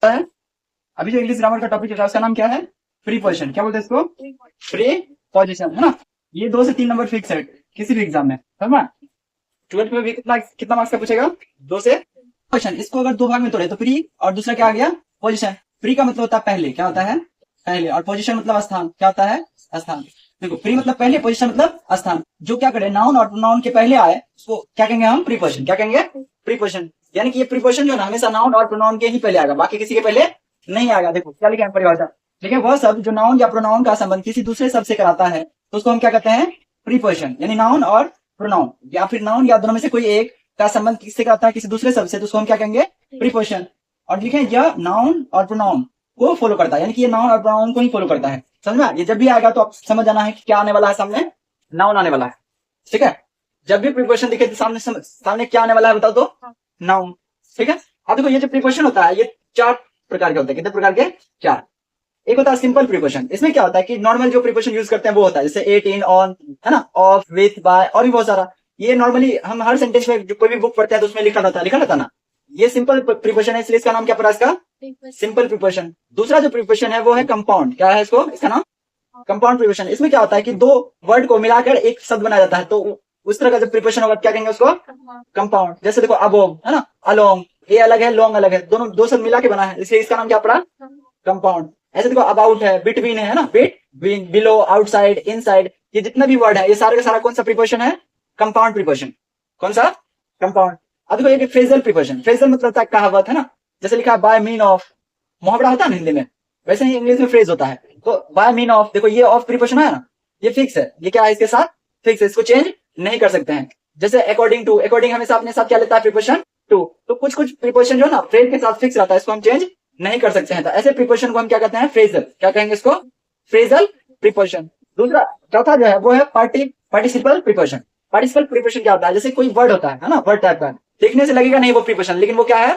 है। अभी जो इंग्लिश ग्रामर का टॉपिक चल रहा है उसका नाम क्या है? प्रीपोजिशन। क्या बोलते हैं इसको? प्रीपोजिशन, है ना। ये 2 से 3 नंबर फिक्स है किसी भी एग्जाम में, समझ। 12th में भी कितना कितना मार्क्स का पूछेगा? 2 से क्वेश्चन। इसको अगर 2 भाग में तोड़े तो प्री और दूसरा क्या आ गया? पोजिशन। प्री का मतलब होता है पहले, क्या होता है? पहले। और पोजिशन मतलब स्थान, क्या होता है? स्थान। देखो, प्री मतलब पहले, पोजिशन मतलब स्थान। जो क्या करे, नाउन और प्रोनाउन के पहले आए उसको क्या कहेंगे हम? प्रीपोजिशन। क्या कहेंगे? प्रीपोजिशन। यानी कि ये प्रीपोजिशन जो है ना, हमेशा नाउन और प्रोनाउन के ही पहले आएगा, बाकी किसी के पहले नहीं आएगा। देखो क्या लिखा है परिभाषा, ठीक है। वह शब्द जो नाउन या प्रोनाउन का संबंध किसी दूसरे शब्द से कराता है तो उसको हम क्या कहते हैं? प्रीपोजिशन। यानी नाउन और प्रोनाउन या फिर नाउन या दोनों में से कोई एक का संबंध किससे कराता है? किसी दूसरे शब्द से, तो उसको हम क्या कहेंगे? प्रीपोजिशन। और लिखें यह नाउन और प्रोनाउन को फॉलो करता है, यानी कि ये नाउन और प्रोनाउन को ही फॉलो करता है। समझ में? ये जब भी आएगा तो आप समझ जाना है कि क्या आने वाला है, सामने नाउन आने वाला है, ठीक है। जब भी प्रीपोजिशन दिखे तो सामने क्या आने वाला है बताओ तो? नाउन, ठीक है। अब देखो, ये जो प्रीपोजिशन होता है ये 4 प्रकार के होते हैं। कितने प्रकार के? 4। एक होता है सिंपल प्रीपोजिशन। इसमें क्या होता है कि नॉर्मल जो प्रीपोजिशन यूज करते हैं वो होता है, जैसे एट, इन, ऑन, है ना, ऑफ, विथ, बाय, और भी बहुत सारा। ये नॉर्मली हम हर सेंटेंस में जो कोई भी बुक पढ़ते हैं तो उसमें लिखा रहता ना। ये सिंपल प्रीपोजिशन है, इसलिए इसका नाम क्या पड़ा? इसका सिंपल प्रीपोजिशन। दूसरा जो प्रीपोजिशन है वो है कंपाउंड। क्या है इसको? इसका नाम कंपाउंड प्रीपोजिशन। इसमें क्या होता है कि 2 वर्ड को मिलाकर एक शब्द बनाया जाता है, तो उस तरह का जब प्रीपोजिशन होगा क्या कहेंगे उसको? कंपाउंड। जैसे देखो, अबोव, है ना, अलोंग, ये अलग है, लॉन्ग अलग है, दोनों 2 शब्द मिला के बना है, इसलिए इसका नाम क्या पड़ा? कंपाउंड। ऐसे देखो, अबाउट है, बिटवीन है ना, बिटवीन, बिलो, आउटसाइड, इनसाइड, ये जितना भी वर्ड है ये सारे का सारा कौन सा प्रीपोजिशन है? Compound preposition. कौन सा? कंपाउंड। अब देखो, एक फ्रेजल प्रीपोजिशन। फ्रेजल मतलब होता है कहावत, है ना। जैसे लिखा है बाय मीन ऑफ, मुहावरा होता है ना हिंदी में, वैसे ही इंग्लिश में फ्रेज होता है। तो बाय मीन ऑफ, देखो ये ऑफ प्रीपोजिशन है ना, ये फिक्स है। ये क्या है? इसके साथ फिक्स है, इसको चेंज नहीं कर सकते हैं। जैसे अकॉर्डिंग टू, अकॉर्डिंग हमेशा अपने साथ क्या लेता है? Preposition to. तो कुछ कुछ प्रीपोजिशन जो है ना फ्रेज के साथ फिक्स रहता है, इसको हम चेंज नहीं कर सकते हैं। तो ऐसे प्रीपोजिशन को हम क्या कहते हैं? फ्रेजल। क्या कहेंगे इसको? Phrasal preposition. दूसरा, चौथा जो है वो है पार्टिसिपल प्रीपोजिशन। पार्टिसिपल प्रीपोजिशन क्या होता है? जैसे कोई वर्ड होता है ना, वर्ड टाइप का, देखने से लगेगा नहीं वो प्रीपोजिशन, लेकिन वो क्या है?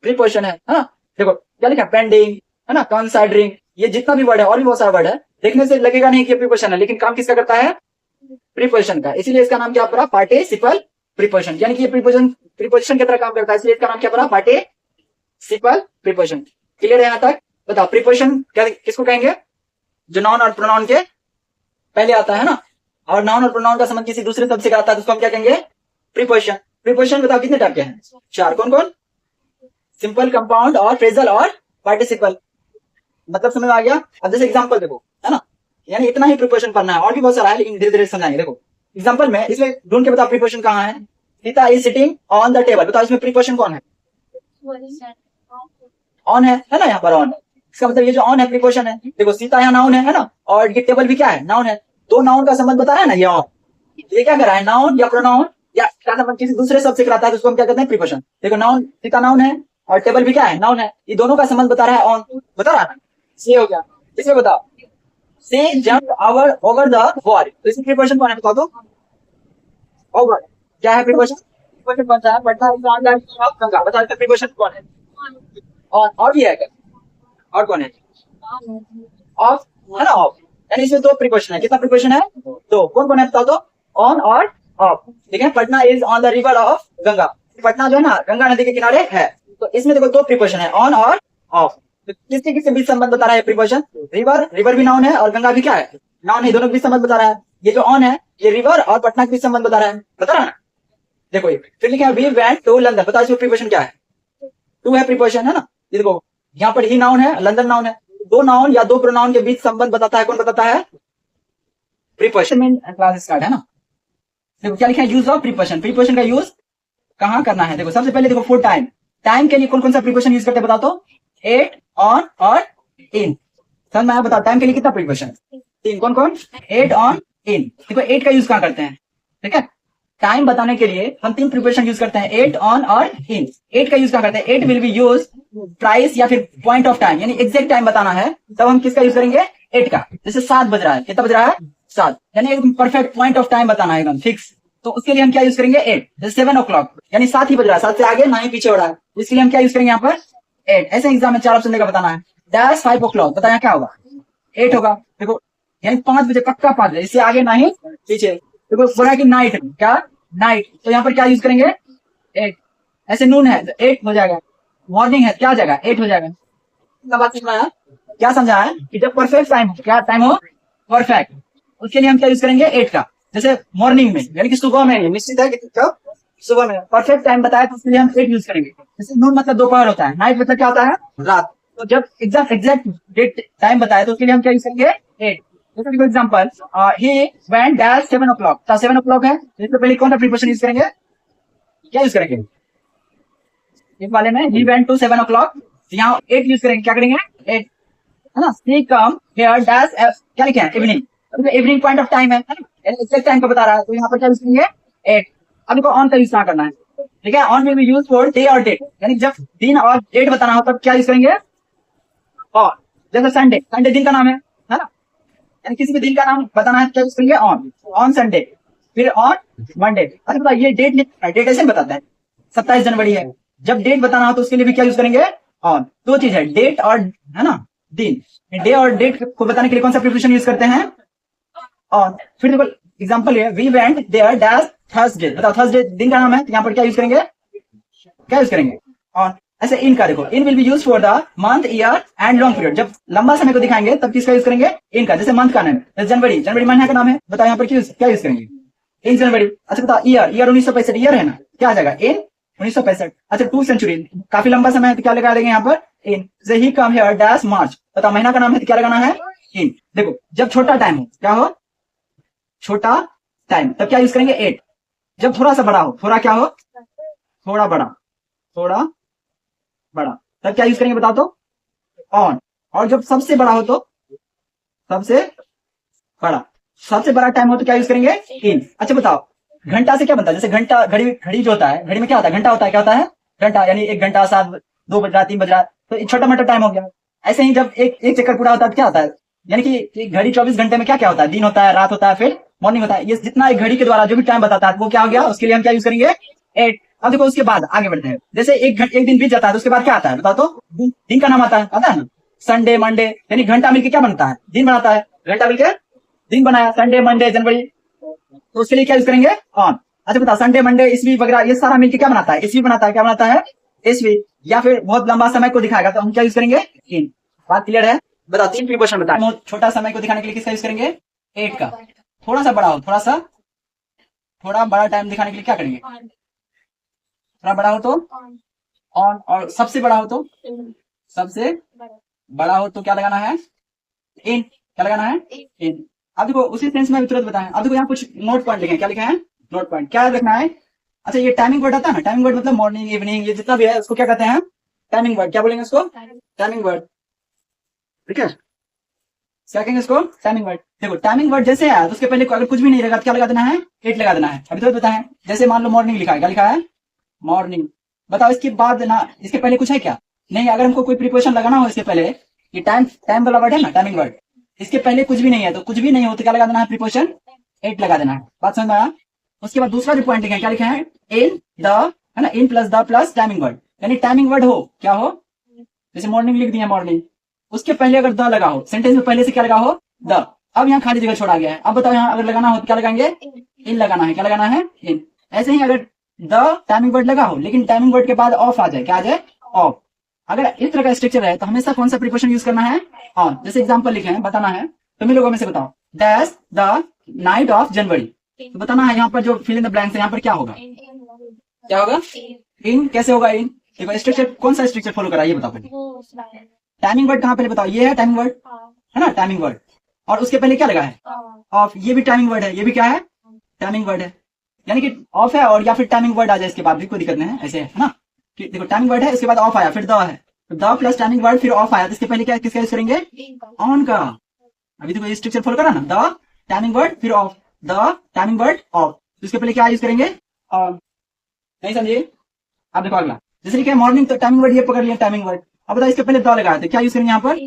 प्रीपोजिशन है ना। देखो क्या लिखा है? पेंडिंग, है ना, कंसाइडरिंग, ये जितना भी वर्ड है और भी बहुत सारा वर्ड है, देखने से लगेगा नहीं कि प्रीपोजिशन है, लेकिन काम किसका करता है? प्रीपोजिशन का। इसीलिए इसका नाम क्या पड़ा? Participle preposition. यानी कि ये प्रीपोजिशन की तरह काम करता है, इसलिए इसका नाम क्या पड़ा? Participle preposition. क्लियर है यहाँ तक? बताओ, प्रीपोजिशन किसको कहेंगे? जो नाउन और प्रोनाउन के पहले आता है ना, और नाउन और प्रोनाउन का संबंध किसी दूसरे शब्द से आता है तो उसको हम क्या कहेंगे? प्रीपोजिशन। प्रीपोजिशन बताओ कितने टाइप के हैं? 4। कौन कौन? सिंपल, कंपाउंड और फ्रेजल और पार्टिसिपल। मतलब समझ में आ गया? अब जैसे एग्जांपल देखो, है ना, यानी इतना ही प्रीपोजिशन पढ़ना है, और भी बहुत सारा है लेकिन धीरे धीरे समझाएंगे। देखो एग्जांपल में, इसमें ढूंढ के बताओ प्रीपोजिशन कहाँ है? Sita is sitting on the table. बताओ इसमें प्रीपोजिशन कौन है? ऑन है ना, यहाँ पर ऑन। इसका मतलब ये जो ऑन है प्रीपोजिशन है। देखो सीता यहाँ नाउन है ना, और ये टेबल भी क्या है? नाउन है। 2 नाउन का संबंध बता रहा है ना ये ऑन। ये क्या कर रहा है? नाउन या प्रोनाउन या क्या संबंध किसी दूसरे शब्द से कराता है तो उसको हम क्या कहते हैं? प्रीपोजिशन। देखो नाउन, सीता नाउन है और टेबल भी क्या है? नाउन है। ये दोनों का संबंध बता रहा है ऑन, बता रहा है। ये हो गया। इसमें बताओ, से जंप ओवर द वॉल, तो इसमें प्रीपोजिशन कौन है? बताओ तो। ओवर क्या है प्रीपोजिशन? प्रीपोजिशन कौन सा है? Patna is on the river of Ganga. बताओ इसका प्रीपोजिशन कौन है? ऑन। और भी है क्या? और कौन है? ऑफ, है ना, ऑफ। यानी इसमें 2 प्रीपोजिशन है। कितना प्रीपोजिशन है? 2। कौन कौन है बताओ तो? ऑन और ऑफ। ठीक है। Patna is on the river of Ganga, Patna जो है ना गंगा नदी के किनारे है। तो इसमें देखो 2 प्रीपोजिशन है, ऑन और ऑफ। तो किसके किसके बीच संबंध बता रहा है प्रीपोजिशन? रिवर, रिवर भी नाउन है और गंगा भी क्या है? नाउन है। दोनों के बीच संबंध बता रहा है। ये जो ऑन है ये रिवर और पटना के बीच संबंध बता रहा है, बता रहा है ना। देखो ये फिर लिखा है वी वेंट टू लंदन। बताओ इसमें प्रीपोजिशन क्या है? टू है प्रीपोजिशन, है ना। ये देखो यहाँ पर ही नाउन है, लंदन नाउन है। 2 नाउन या 2 प्रोनाउन के बीच संबंध बताता है, कौन बताता है? प्रीपोजिशन। में क्लास स्टार्ट है ना। देखो क्या लिखा है? Use of preposition. प्रीपोजिशन का यूज कहाँ करना है? देखो सबसे पहले देखो फॉर टाइम। टाइम के लिए कौन कौन सा प्रीपोजिशन यूज करते हैं बताओ तो? एट, ऑन और इन। समझ में आया? बताओ टाइम के लिए कितना प्रीपोजिशन? 3। कौन कौन? एट, ऑन, इन। देखो एट का यूज कहाँ करते हैं? ठीक है। टाइम बताने के लिए हम 3 प्रीपोजिशन यूज करते हैं, एट, ऑन और इन। एट का यूज कहाँ करते हैं? At will be use price या फिर पॉइंट ऑफ टाइम, यानी एग्जैक्ट टाइम बताना है तब हम किसका यूज करेंगे? एट का। जैसे 7 बज रहा है, कितना बज रहा है? 7, यानी एकदम परफेक्ट पॉइंट ऑफ टाइम बताना है, एकदम फिक्स। तो उसके लिए हम क्या यूज करेंगे? 8। जैसे 7 o'clock, यानी 7 ही बज रहा है, 7 से आगे ना ही पीछे हो रहा है, इसके लिए हम क्या यूज करेंगे यहाँ पर? 8। ऐसे एग्जाम में 4 ऑप्शन देगा बताना है। डैश 5 o'clock, बताया क्या होगा? 8 होगा। देखो यानी 5 बजे, पक्का 5 बजे, इससे आगे ना ही पीछे। देखो बोला कि नाइट, क्या नाइट, तो यहाँ पर क्या यूज करेंगे? 8। ऐसे नून है तो 8 हो जाएगा। मॉर्निंग है क्या हो जाएगा? 8 हो जाएगा। बात समझना है, क्या समझा है कि जब परफेक्ट टाइम, क्या टाइम हो परफेक्ट, उसके लिए हम क्या यूज करेंगे 8 का। जैसे मॉर्निंग में यानी कि सुबह में निश्चित है कि कब सुबह में परफेक्ट टाइम बताया तो उसके लिए हम 8 यूज करेंगे। जैसे नून मतलब दोपहर होता है, नाइट मतलब क्या होता है रात। तो जब एग्जैक्ट डेट टाइम बताया तो उसके लिए हम क्या यूज करेंगे 8। जैसे for example he went eight 7 o'clock, तो 7 o'clock है, इससे पहले कौन सा प्रीपोजिशन यूज करेंगे, क्या यूज करेंगे इस वाले में, ही वेंट टू 7 o'clock, यहाँ 8 यूज करेंगे, क्या करेंगे 8, है ना। सी कम हेयर डैश, क्या लिखे हैं evening, evening point of time है ना, एग्जैक्ट टाइम का बता रहा है, तो यहाँ पर क्या यूज करेंगे 8। अब देखो ऑन का यूज ना करना है, ठीक है, on will be use for day और डेट, यानी जब दिन और डेट बताना हो तब क्या यूज करेंगे ऑन। जैसे संडे, संडे दिन का नाम है ना, यानी किसी भी दिन का नाम बताना है क्या यूज करेंगे ऑन संडे। फिर ऑन मंडे, अच्छा बताइए ये डेट, डेट ऐसे बताता है 27 जनवरी है, जब डेट बताना हो तो उसके लिए भी क्या यूज करेंगे ऑन। दो चीज है, डेट और है ना दिन, डे और डेट को बताने के लिए कौन सा प्रीपोजिशन यूज करते हैं ऑन। फिर देखो एग्जांपल है, we went there dash Thursday, बताओ थर्सडे दिन का नाम है, तो यहाँ पर क्या यूज करेंगे, क्या यूज करेंगे ऑन। ऐसे इन का देखो, in will be use for the month year and long period, जब लंबा समय को दिखाएंगे तब किसका यूज करेंगे इन का। जैसे मंथ का नाम है जनवरी, जनवरी महीने का नाम है, बताओ यहाँ पर क्या यूज करेंगे इन जनवरी। अच्छा बताओ ईयर, ईयर 1965 ईयर है ना, क्या आ जाएगा इन 1965। अच्छा 2 सेंचुरी, काफी लंबा समय है तो क्या लगा देंगे यहाँ पर इन। जैसे ही कम हियर डैश मार्च, बताओ महीना का नाम है तो क्या लगाना है इन। देखो जब छोटा टाइम हो, क्या हो छोटा टाइम, तब क्या यूज करेंगे 8। जब थोड़ा सा बड़ा हो, थोड़ा क्या हो थोड़ा बड़ा, थोड़ा बड़ा, तब क्या यूज करेंगे बताओ तो ऑन। और जब सबसे बड़ा हो तो सबसे बड़ा, सबसे बड़ा टाइम हो तो क्या यूज करेंगे इन। अच्छा बताओ घंटा से क्या बनता है, जैसे घंटा घड़ी, घड़ी जो होता है, घड़ी में क्या होता है घंटा होता है, क्या होता है घंटा, यानी 1 घंटा 7 2 बज रहा 3 बज रहा, तो छोटा मोटा टाइम हो गया। ऐसे ही जब एक चक्कर पूरा होता है तो क्या होता है, यानी कि घड़ी 24 घंटे में क्या क्या होता है, दिन होता है, रात होता है, फिर मॉर्निंग होता है। ये जितना एक घड़ी के द्वारा जो भी टाइम बताता है वो क्या हो गया, उसके लिए हम क्या यूज करेंगे 8। अब देखो उसके बाद आगे बढ़ते हैं, जैसे एक दिन बीत जाता है तो उसके बाद क्या आता है बताओ तो, दिन का नाम आता है ना, संडे मंडे, यानी घंटा मिलकर क्या बनता है दिन बनाता है, घंटा मिलकर दिन बनाया, संडे मंडे जनवरी, तो उसके लिए क्या यूज करेंगे ऑन। अच्छा बताओ संडे मंडे ईस्वी वगैरह ये सारा मिलकर क्या बनाता है ईस्वी बनाता है, क्या बनाता है ईस्वी। या फिर बहुत लंबा समय को दिखाएगा तो हम क्या यूज करेंगे इन। बात क्लियर है, बताओ 3 प्रीपोजिशन बताओ। छोटा समय को दिखाने के लिए किसका यूज करेंगे 8 का। थोड़ा सा बड़ा हो, थोड़ा बड़ा टाइम दिखाने के लिए क्या करेंगे, थोड़ा बड़ा हो तो ऑन, और सबसे बड़ा हो तो सबसे बड़ा हो तो क्या लगाना है इन, क्या लगाना है इन। अब देखो उसी सेंस में तुरंत बताएं। अब देखो यहाँ कुछ नोट पॉइंट लिखे हैं, क्या लिखा है नोट पॉइंट, क्या रखना है। अच्छा ये टाइमिंग वर्ड आता है ना, टाइमिंग वर्ड मतलब मॉर्निंग इवनिंग ये जितना भी है उसको क्या कहते हैं टाइमिंग वर्ड, क्या बोलेंगे उसको टाइमिंग वर्ड, ठीक है क्या कहेंगे इसको टाइमिंग वर्ड। देखो टाइमिंग वर्ड जैसे है तो उसके पहले अगर कुछ भी नहीं रहेगा तो क्या लगा देना है 8 लगा देना है। अभी तो बताएं, जैसे मान लो मॉर्निंग लिखा है, क्या लिखा है मॉर्निंग, बताओ इसके बाद ना इसके पहले कुछ है क्या नहीं। अगर हमको कोई प्रिपोजिशन लगाना हो इसके पहले, ये टाइम वाला वर्ड है ना टाइमिंग वर्ड, इसके पहले कुछ भी नहीं है तो कुछ भी नहीं हो तो क्या लगा देना है प्रिपोजिशन 8 लगा देना है। बात समझ में आया। उसके बाद दूसरा जो पॉइंट है क्या लिखा है इन द, है ना, in plus the plus timing word, यानी टाइमिंग वर्ड हो क्या हो, जैसे मॉर्निंग लिख दिया मॉर्निंग, उसके पहले अगर द लगा हो, सेंटेंस में पहले से क्या लगा हो द। अब यहाँ खाली जगह छोड़ा गया है, अब बताओ यहाँ अगर लगाना हो तो क्या लगाएंगे इन लगाना है, क्या लगाना है इन। ऐसे ही अगर द टाइमिंग वर्ड लगा हो लेकिन टाइमिंग वर्ड के बाद ऑफ आ जाए, क्या आ जाए ऑफ। अगर इस तरह का स्ट्रक्चर है तो हमेशा कौन सा प्रीपोजिशन यूज करना है ऑन। जैसे एग्जांपल लिखे हैं, बताना है तो मैं लोगों में से बताओ dash the night of January, तो बताना है यहाँ पर जो फिल इन द ब्लैंक्स है यहाँ पर क्या होगा, क्या होगा इन। कैसे होगा इन, देखो स्ट्रक्चर कौन सा स्ट्रक्चर फॉलो करा ये बताओ पहले। टाइमिंग वर्ड कहाँ पहले बताओ, ये है टाइमिंग वर्ड है ना टाइमिंग वर्ड, और उसके पहले क्या लगा है ऑफ, ये भी टाइमिंग वर्ड है, ये भी क्या है टाइमिंग वर्ड है, यानी कि ऑफ है और या फिर टाइमिंग वर्ड आ जाए इसके बाद भी कोई दिक्कत नहीं है, ऐसे है ना कि देखो टाइमिंग वर्ड है इसके बाद ऑफ आया फिर द है, तो द प्लस टाइमिंग वर्ड फिर ऑफ आया तो इसके पहले क्या किसका यूज करेंगे ऑन का। अभी देखो ये स्ट्रक्चर फॉलो करा ना, द टाइमिंग वर्ड फिर of, the timing word of, तो इसके पहले क्या यूज करेंगे ऑन। नहीं समझिए। अब देखो अगला जैसे लिखा है मॉर्निंग, तो टाइमिंग वर्ड ये पकड़ लिया टाइमिंग वर्ड। अब बताओ इसके पहले द लगा है तो क्या यूज करेंगे यहाँ पर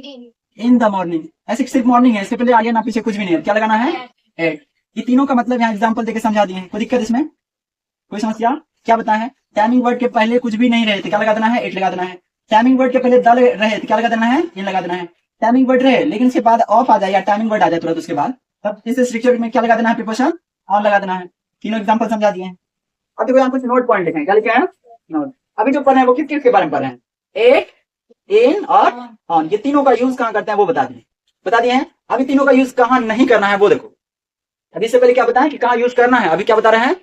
इन द मॉर्निंग, ऐसे सिर्फ मॉर्निंग है इसके पहले आगे ना पीछे कुछ भी नहीं है, क्या लगाना है 8। ये तीनों का मतलब यहाँ एग्जांपल देके समझा दिए हैं, कोई दिक्कत इसमें कोई समस्या क्या बताए। टाइमिंग वर्ड के पहले कुछ भी नहीं रहे तो क्या लगा देना है 8 लगा देना है। टाइमिंग वर्ड के पहले द रहे तो क्या लगा देना है इन लगा देना है। टाइमिंग वर्ड रहे लेकिन उसके बाद ऑफ आ जाए या टाइमिंग वर्ड आ जाए तुरंत उसके बाद, तब इस स्ट्रक्चर में क्या लगा देना है प्रीपोजिशन ऑन लगा देना है। तीनों एग्जांपल समझा दिए हैं। अब देखो यहाँ कुछ नोट पॉइंट लिखे हैं, क्या लिखे हैं नोट। अभी जो पढ़ रहे हैं वो किस चीज के बारे में पढ़ रहे हैं 8 इन और ऑन, ये तीनों का यूज कहाँ करते हैं वो बता दिए हैं। अभी तीनों का यूज कहाँ नहीं करना है वो देखो। अभी इससे पहले क्या बताएं कि कहाँ यूज करना है, अभी क्या बता रहे हैं,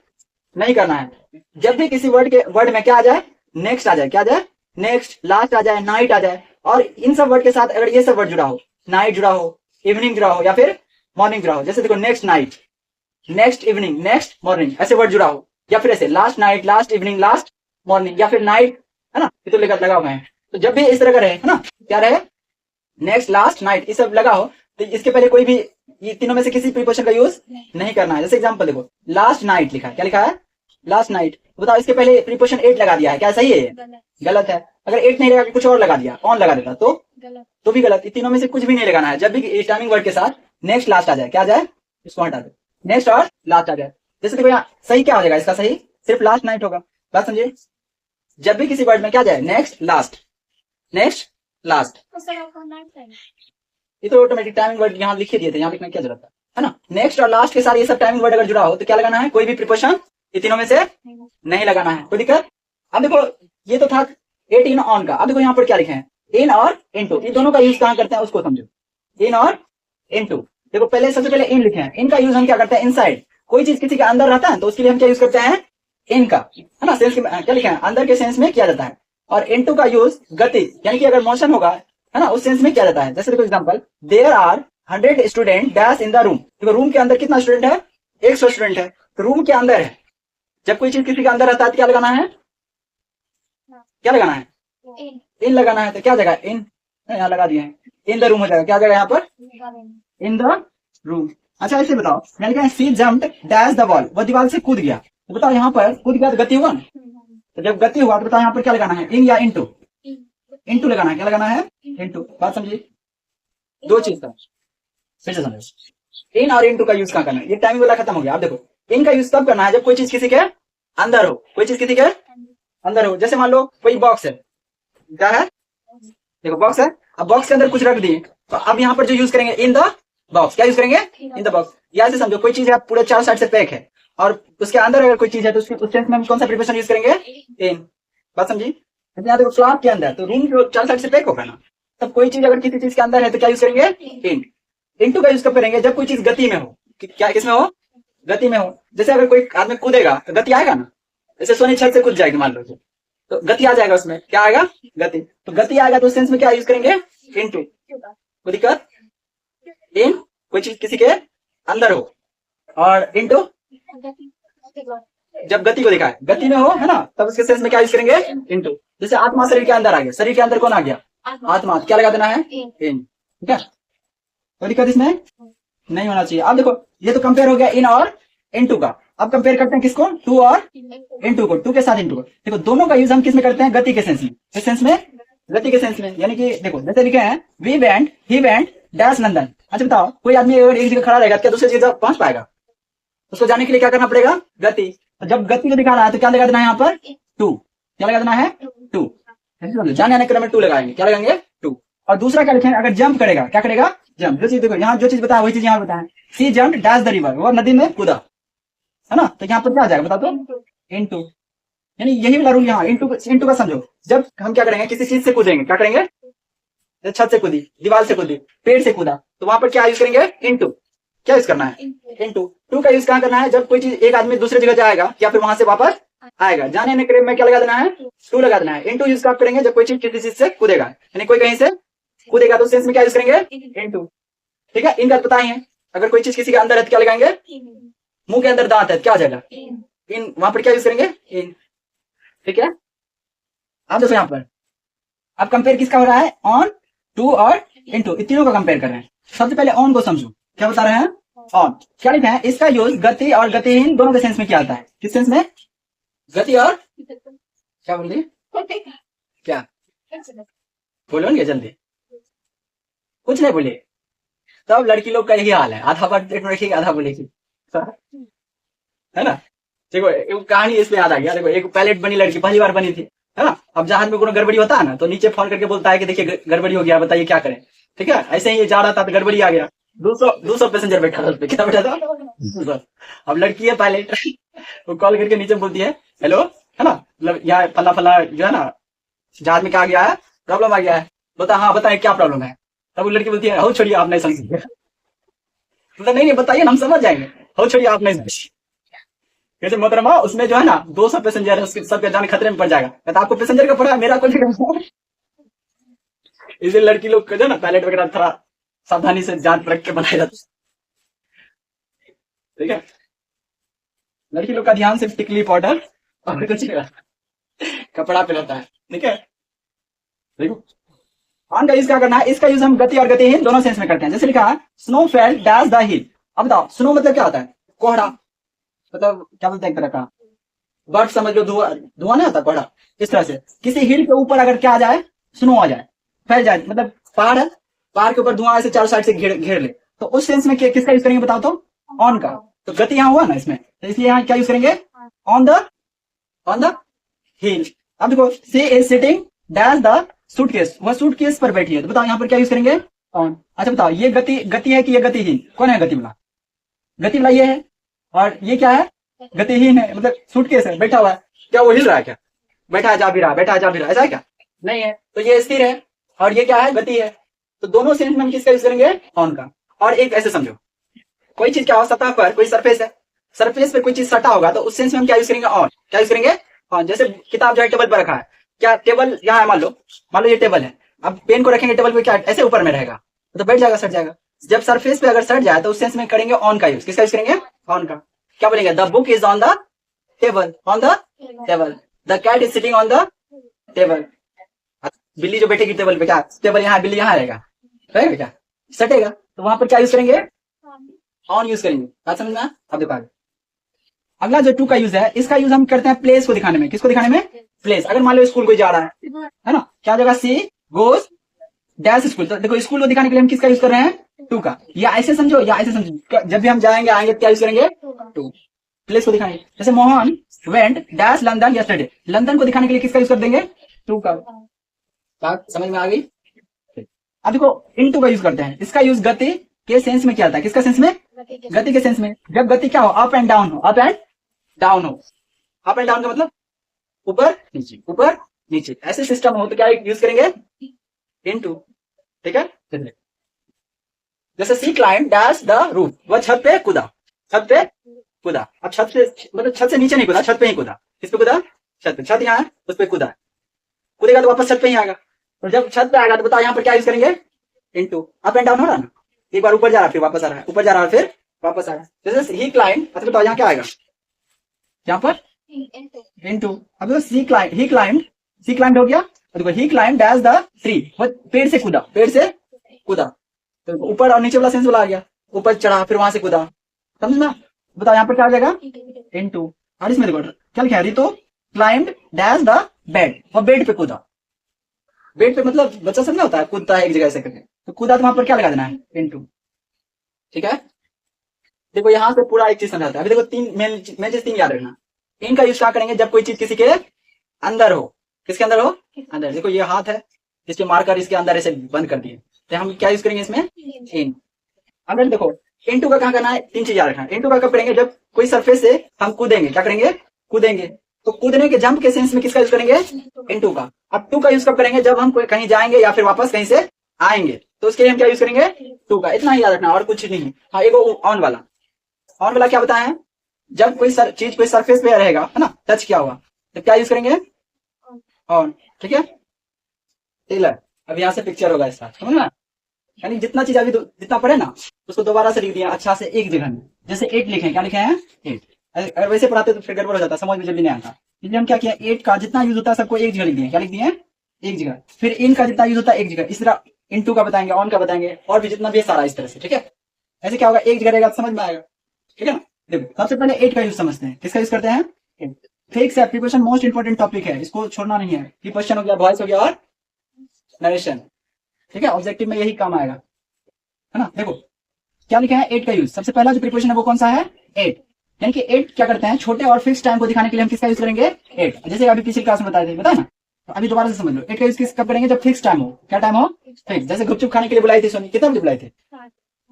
नहीं करना है। जब भी किसी वर्ड में क्या आ जाए, नेक्स्ट आ जाए, क्या आ जाए, नेक्स्ट, लास्ट आ जाए, नाइट आ जाए, और इन सब वर्ड के साथ अगर ये सब वर्ड जुड़ा हो, नाइट जुड़ा हो, इवनिंग जुड़ा हो, या फिर मॉर्निंग जुड़ा हो, जैसे देखो next night, next evening, next morning, ऐसे वर्ड जुड़ा हो, या फिर ऐसे last night, last evening, last morning, या फिर नाइट, है ना, ये तो लेकर लगा हुआ है। तो जब भी इस तरह का रहे, है ना, क्या रहे, नेक्स्ट, लास्ट, नाइट, ये सब लगा हो, तो इसके पहले कोई भी ये तीनों में से किसी प्रीपोजिशन का यूज नहीं करना है। जैसे एग्जांपल देखो, लास्ट नाइट लिखा है, क्या लिखा है, लास्ट नाइट, बताओ इसके पहले प्रीपोजिशन एट लगा दिया है, क्या सही है, गलत है। अगर एट नहीं लगा के कुछ और लगा दिया, ऑन लगा देता तो भी गलत। तीनों में से कुछ भी नहीं लगाना है। जब भी टाइमिंग वर्ड के साथ नेक्स्ट लास्ट आ जाए, क्या आ जाए, इसको हटा दो, नेक्स्ट और लास्ट आ जाए। जैसे देखो यहाँ सही क्या हो जाएगा, इसका सही सिर्फ लास्ट नाइट होगा, बात समझिए। जब भी किसी वर्ड में क्या जाए, नेक्स्ट लास्ट, नेक्स्ट लास्ट, ये तो ऑटोमेटिक टाइमिंग वर्ड यहाँ लिखे दिए थे, यहाँ लिखने की क्या जरूरत है ना। नेक्स्ट और लास्ट के साथ ये सब टाइमिंग वर्ड अगर जुड़ा हो तो क्या लगाना है, कोई भी प्रीपोजिशन ये तीनों में से नहीं लगाना है, कोई दिक्कत। अब देखो ये तो था 18 ऑन का, अब देखो यहाँ पर क्या लिखे हैं, इन और इनटू, ये दोनों का यूज कहाँ करते हैं उसको समझो, इन और इनटू। देखो पहले सबसे पहले इन लिखे हैं, इनका यूज हम क्या करते हैं, इनसाइड, कोई चीज किसी के अंदर रहता है तो उसके लिए हम क्या यूज करते हैं, इनका, है ना, सेंस क्या लिखे हैं, अंदर के सेंस में किया जाता है। और इनटू का यूज गति, यानी कि अगर मोशन होगा, है ना, उस सेंस में किया जाता है। जैसे देखो example, there are 100 student dash in the room, देखो रूम के अंदर कितना स्टूडेंट है, 100 स्टूडेंट है, तो रूम के अंदर है। जब कोई चीज किसी के अंदर रहता है तो क्या लगाना है, क्या लगाना है, इन लगाना है, तो क्या जगह, इन यहाँ लगा दिए हैं, इन द रूम हो जाएगा, क्या जगह यहाँ पर, इन द रूम। अच्छा ऐसे बताओ, मैंने कहा सी जम्प्ड डैश द वॉल, वो दीवार से कूद गया, तो बताओ यहाँ पर कूद गया तो गति हुआ ना, तो जब गति हुआ तो बताओ यहाँ पर क्या लगाना है, इन या इनटू, इनटू लगाना है, क्या लगाना है, इनटू। बात समझिए, दो चीज का फिर से समझो, इन और इनटू का यूज कहाँ करना है, ये टाइमिंग वाला खत्म हो गया। अब देखो इन का यूज तब करना है जब कोई चीज किसी के अंदर हो, कोई चीज किसी के अंदर हो। जैसे मान लो कोई बॉक्स है, क्या है, देखो बॉक्स है, अब बॉक्स के अंदर कुछ रख दिए, तो अब यहाँ पर जो यूज करेंगे, इन द बॉक्स, क्या यूज करेंगे, इन द बॉक्स। या ऐसे समझो कोई चीज है पूरे चार साइड से पैक है और उसके अंदर अगर कोई चीज है तो उसके उस सेंस में हम कौन सा प्रीपोजिशन यूज करेंगे, इन। बात समझी। यहाँ देखो फ्लैट के अंदर, तो रूम जो चार साइड से पैक होगा ना, तब कोई चीज अगर किसी चीज के अंदर है तो क्या यूज करेंगे, इन। इनटू का यूज कब करेंगे, जब कोई चीज गति में हो, क्या किसमें हो, गति में हो। जैसे अगर कोई आदमी कूदेगा तो गति आएगा ना, जैसे सोनी छत से कूद जाएगी मान लो, तो गति आ जाएगा, उसमें क्या आएगा, गति। तो गति आएगा तो उस सेंस में क्या यूज करेंगे, इनटू। कोई दिक्कत, इन कोई चीज किसी के अंदर हो, और इनटू जब गति को दिखाए, गति में हो, है ना, तब उसके सेंस में क्या यूज करेंगे, इनटू। जैसे आत्मा शरीर के अंदर आ गया, शरीर के अंदर कौन आ गया, आत्मा, क्या लगा देना है, इन। ठीक है, कोई दिक्कत इसमें नहीं होना चाहिए। अब देखो ये तो कंपेयर हो गया इन और इनटू का। अब कंपेयर करते हैं किसको, टू और इनटू को, टू के साथ इनटू को। देखो दोनों का यूज हम किस में करते हैं, गति के सेंस में, किस सेंस में, गति के सेंस में। यानी कि देखो जैसे लिखे हैं, we went, he went dash London. अच्छा बताओ कोई आदमी अगर एक जगह खड़ा रहेगा क्या दूसरी जगह पहुंच पाएगा, उसको जाने के लिए क्या करना पड़ेगा, गति। तो जब गति को दिखा रहा है तो क्या लगा देना है यहाँ पर, टू। क्या लगा देना है, टू। जाने आने क्रम में टू लगाएंगे, क्या लगाएंगे, टू। और दूसरा क्या लिखेंगे, अगर जंप करेगा, क्या करेगा, जंप। जो चीज देखो यहाँ जो चीज बताया वही चीज यहाँ बताया, सी जंप डैश द रिवर, वो नदी में कूदा, है ना, तो यहाँ पर क्या आ जाएगा बता दो, इनटू। यानी यही वाला रूल यहाँ, इनटू का समझो। जब हम क्या करेंगे, किसी चीज से कूदेंगे, क्या करेंगे, छत से कूदी, दीवार से कूदी, पेड़ से कूदा, तो वहां पर क्या यूज करेंगे, इनटू। क्या यूज करना है, इनटू। टू का यूज कहाँ करना है, जब कोई चीज एक आदमी दूसरी जगह जाएगा या फिर वहां से वापस आएगा, जाने आने क्रम में क्या लगा देना है, टू लगा देना है। इनटू यूज कब करेंगे, जब कोई चीज किसी चीज से कूदेगा, यानी कोई कहीं से कूदेगा तो सेंस में क्या यूज करेंगे, इनटू। ठीक है, इनका पता ही है, अगर कोई चीज किसी के अंदर है तो क्या लगाएंगे, मुंह के अंदर दांत है क्या आ जाएगा, इन। वहां पर क्या यूज करेंगे, इन। ठीक है, अब देखो यहाँ पर अब कंपेयर किसका हो रहा है, ऑन, टू और इनटू, इन तीनों का कंपेयर कर रहे हैं। सबसे पहले ऑन को समझो, क्या बता रहे हैं, ऑन। क्या लिखा है, इसका यूज गति और गतिहीन दोनों के सेंस में किया जाता है। किस सेंस में, गति और, क्या बोल रही, क्या बोलो ना जल्दी, कुछ नहीं बोलिए। तब लड़की लोग का यही हाल है, आधा बार पेट में रखेगी आधा बोलेगी, है ना। देखो एक कहानी इसमें याद आ गया। देखो एक पायलट बनी लड़की, पहली बार बनी थी, है ना। अब जहाज में कोई गड़बड़ी होता है ना तो नीचे फोन करके बोलता है कि देखिए गड़बड़ी हो गया, बताइए क्या करें। ठीक है, ऐसे ही जा रहा था तो गड़बड़ी आ गया, 200 पैसेंजर बैठा था, क्या बैठा था, 200। अब लड़की है पायलट, वो कॉल करके नीचे बोलती है, हेलो, है ना, मतलब यहाँ फला फला जो है ना जहाज में क्या आ गया है, प्रॉब्लम आ गया है। बता, हाँ बताए क्या प्रॉब्लम है। तब वो लड़की बोलती है हो छोड़िए आप नहीं समझिए। मतलब नहीं नहीं बताइए ना हम समझ जाएंगे। हो छोड़िए आप नहीं समझिए। कैसे मोहतरमा उसमें जो है ना 200 पैसेंजर है, उसके सबके जान खतरे में पड़ जाएगा। कहता आपको पैसेंजर का पड़ा है, मेरा कोई नहीं। इसलिए लड़की लोग को जो है ना पायलट वगैरह थोड़ा सावधानी से जांच परख के बनाया जाता है। ठीक है, लड़की लोग का ध्यान सिर्फ टिकली पाउडर और कुछ कपड़ा पे रहता है। ठीक है, देखो ऑन का यूज क्या करना है, इसका यूज हम गति और गतिहीन दोनों सेंस में करते हैं। जैसे लिखा snow fail dash the hill. अब बताओ स्नो मतलब क्या होता है, कोहरा, मतलब क्या बोलते हैं एक तरह का बर्फ समझ लो, धुआं धुआं नहीं होता कोहरा। इस तरह से किसी हिल के ऊपर अगर क्या आ जाए, स्नो आ जाए, फैल जाए, मतलब पहाड़ है, पहाड़ के ऊपर धुआं ऐसे चारों साइड से घेर घेर ले, तो उस सेंस में किसका यूज करेंगे बताओ तो, ऑन का। तो गति यहाँ हुआ ना इसमें, तो इसलिए यहाँ क्या यूज करेंगे, ऑन द हिल। अब देखो she is sitting dash the suitcase, वह सूटकेस पर बैठी है, तो बताओ यहाँ पर क्या यूज करेंगे, ऑन। अच्छा बताओ ये गति गति है कि ये गतिहीन, कौन है गति वाला, गति वाला ये है, और ये क्या है, गतिहीन है, मतलब सूटकेस है बैठा हुआ है। क्या वो हिल रहा है क्या, बैठा है जा भी रहा, बैठा है जा भी रहा, ऐसा है क्या, नहीं है। तो ये स्थिर है और ये क्या है, गति है। तो दोनों सेंस में हम किसका यूज करेंगे, ऑन का। और एक ऐसे समझो कोई चीज क्या हो, सतह पर कोई सरफेस है, सरफेस पे कोई चीज सटा होगा, तो उस सेंस में हम क्या यूज करेंगे, ऑन। क्या यूज करेंगे, ऑन। जैसे किताब जो है टेबल पर रखा है, क्या टेबल यहाँ है, मान लो ये टेबल है, अब पेन को रखेंगे टेबल पे, क्या ऐसे ऊपर में रहेगा, तो बैठ जाएगा, सट जाएगा। जब सरफेस पे अगर सट जाए तो उस सेंस में करेंगे ऑन का यूज। किसका यूज करेंगे, ऑन का। क्या बोलेंगे, the book is on the table, on the table. The cat is sitting on the table. बिल्ली जो बैठेगी टेबल पे, क्या टेबल यहाँ, बिल्ली यहाँ रहेगा, रहेगा क्या, सटेगा, तो वहां पर क्या यूज करेंगे, ऑन यूज करेंगे। बात समझ में आया? अब देखो आगे अगला जो टू का यूज है, इसका यूज हम करते हैं प्लेस को दिखाने में। किसको दिखाने में, प्लेस। अगर मान लो स्कूल कोई जा रहा है ना, क्या जगह, सी गोज डैश स्कूल, तो देखो स्कूल को दिखाने के लिए हम किसका यूज कर रहे हैं, टू का। या ऐसे समझो या ऐसे समझो, जब भी हम जाएंगे आएंगे क्या यूज करेंगे, टू। प्लेस को दिखाएंगे, जैसे Mohan went dash London yesterday, London को दिखाने के लिए किसका यूज कर देंगे, टू का। बात समझ में आ गई। अब देखो इन टू का यूज करते हैं, इसका यूज गति के सेंस में किया जाता है। किसका सेंस में, गति के सेंस में। जब गति क्या हो, अप एंड डाउन हो, अप एंड डाउन हो। अप एंड डाउन का मतलब ऊपर नीचे, ऊपर नीचे, ऐसे सिस्टम हो तो क्या यूज करेंगे, इनटू। ठीक है, जैसे सी क्लाइंब डैश द रूफ, वह छत पे कूदा, छत पे कूदा। अब छत से मतलब छत से नीचे नहीं कूदा, छत पे ही कूदा। किस पे कूदा, छत पे। छत यहाँ है उस पे कूदा, कूदेगा तो वापस छत पे ही आएगा। तो जब छत पे आएगा तो बताओ यहाँ पर क्या यूज करेंगे, इनटू। अप एंड डाउन हो रहा है ना, एक बार ऊपर जा रहा है फिर वापस आ रहा है, ऊपर जा रहा है फिर वापस आ रहा है। जैसे ही क्लाइंब, अच्छा बताओ यहाँ क्या आएगा, यहाँ पर इनटू। अब देखो सी क्लाइंब, ही क्लाइंब, सी क्लाइंब हो गया। देखो ही क्लाइंब डैश द ट्री, वो पेड़ से कूदा, पेड़ से कूदा। तो ऊपर और नीचे वाला सेंस वाला आ गया, ऊपर चढ़ा फिर वहां से कूदा, समझना। बताओ यहाँ पर क्या आ जाएगा, इनटू। और इसमें देखो क्या लिखा है, रितो क्लाइंब डैश द बेड, वो बेड पे कूदा। बेड पे मतलब बच्चा सब ना होता है, कूदता है एक जगह से करके, तो कूदा तो वहां पर क्या लगा देना है, इनटू। ठीक है, देखो यहाँ से पूरा एक चीज समझाता है। अभी देखो तीन मेन चीज तीन याद रखना। इनका यूज क्या करेंगे, जब कोई चीज किसी के अंदर हो, किसके अंदर हो, अंदर। देखो ये हाथ है, इस पे मारकर इसके अंदर ऐसे बंद कर दिए, तो हम क्या यूज करेंगे इसमें, इन। अगर देखो इनटू का कहाँ करना है, तीन चीज याद रखना। इनटू का कब करेंगे, जब कोई सरफेस से हम कूदेंगे, क्या करेंगे, कूदेंगे। तो कूदने के जंप के सेंस में किसका यूज करेंगे, इनटू का। अब टू का यूज कब करेंगे, जब हम कहीं जाएंगे या फिर वापस कहीं से आएंगे, तो उसके लिए हम क्या यूज करेंगे, टू का। इतना ही याद रखना और कुछ नहीं। हाँ एक ऑन वाला, ऑन वाला क्या बताया है, जब कोई चीज कोई सरफेस पे रहेगा है ना, टच किया हुआ, तो क्या यूज करेंगे, ऑन। ठीक है, टेलर अब यहाँ से पिक्चर होगा इसका, समझना। यानी जितना चीज अभी जितना पढ़े ना, उसको दोबारा से लिख दिया अच्छा से एक जगह में। जैसे 8 लिखे, क्या लिखे हैं, 8। अगर वैसे पढ़ाते तो फिर गड़बड़ हो जाता, समझ में जल्दी नहीं आता। इसलिए हम क्या किया, 8 का जितना यूज होता है सबको एक जगह लिख दिया। क्या लिख दिए, एक जगह। फिर इन का जितना यूज होता है एक जगह, इस तरह इनटू का बताएंगे, ऑन का बताएंगे, और भी जितना भी है सारा इस तरह से। ठीक है, ऐसे क्या होगा, एक जगह रहेगा समझ में आएगा। ठीक है ना, देखो सबसे पहले 8 का यूज समझते हैं। किसका यूज करते हैं, फिक्स है। प्रीपोजिशन मोस्ट इंपोर्टेंट टॉपिक है, इसको छोड़ना नहीं है। प्रीपोजिशन हो गया, वॉइस हो गया और नरेशन। ठीक है, ऑब्जेक्टिव में यही काम आएगा, है ना। देखो क्या लिखा है, 8 का यूज। सबसे पहला जो प्रीपोजिशन है वो कौन सा है, 8। यानी कि 8 क्या करते हैं, छोटे और फिक्स टाइम को दिखाने के लिए हम किसका यूज करेंगे, 8। जैसे अभी पिछली क्लास में बताए थे, बताया ना। तो अभी दोबारा से समझ लो, 8 का यूज किस कब करेंगे, जब फिक्स टाइम हो। क्या टाइम हो, फिक्स। जैसे गुपचुप खाने के लिए बुलाई थी सोनी, कितना बजे बुलाए थे,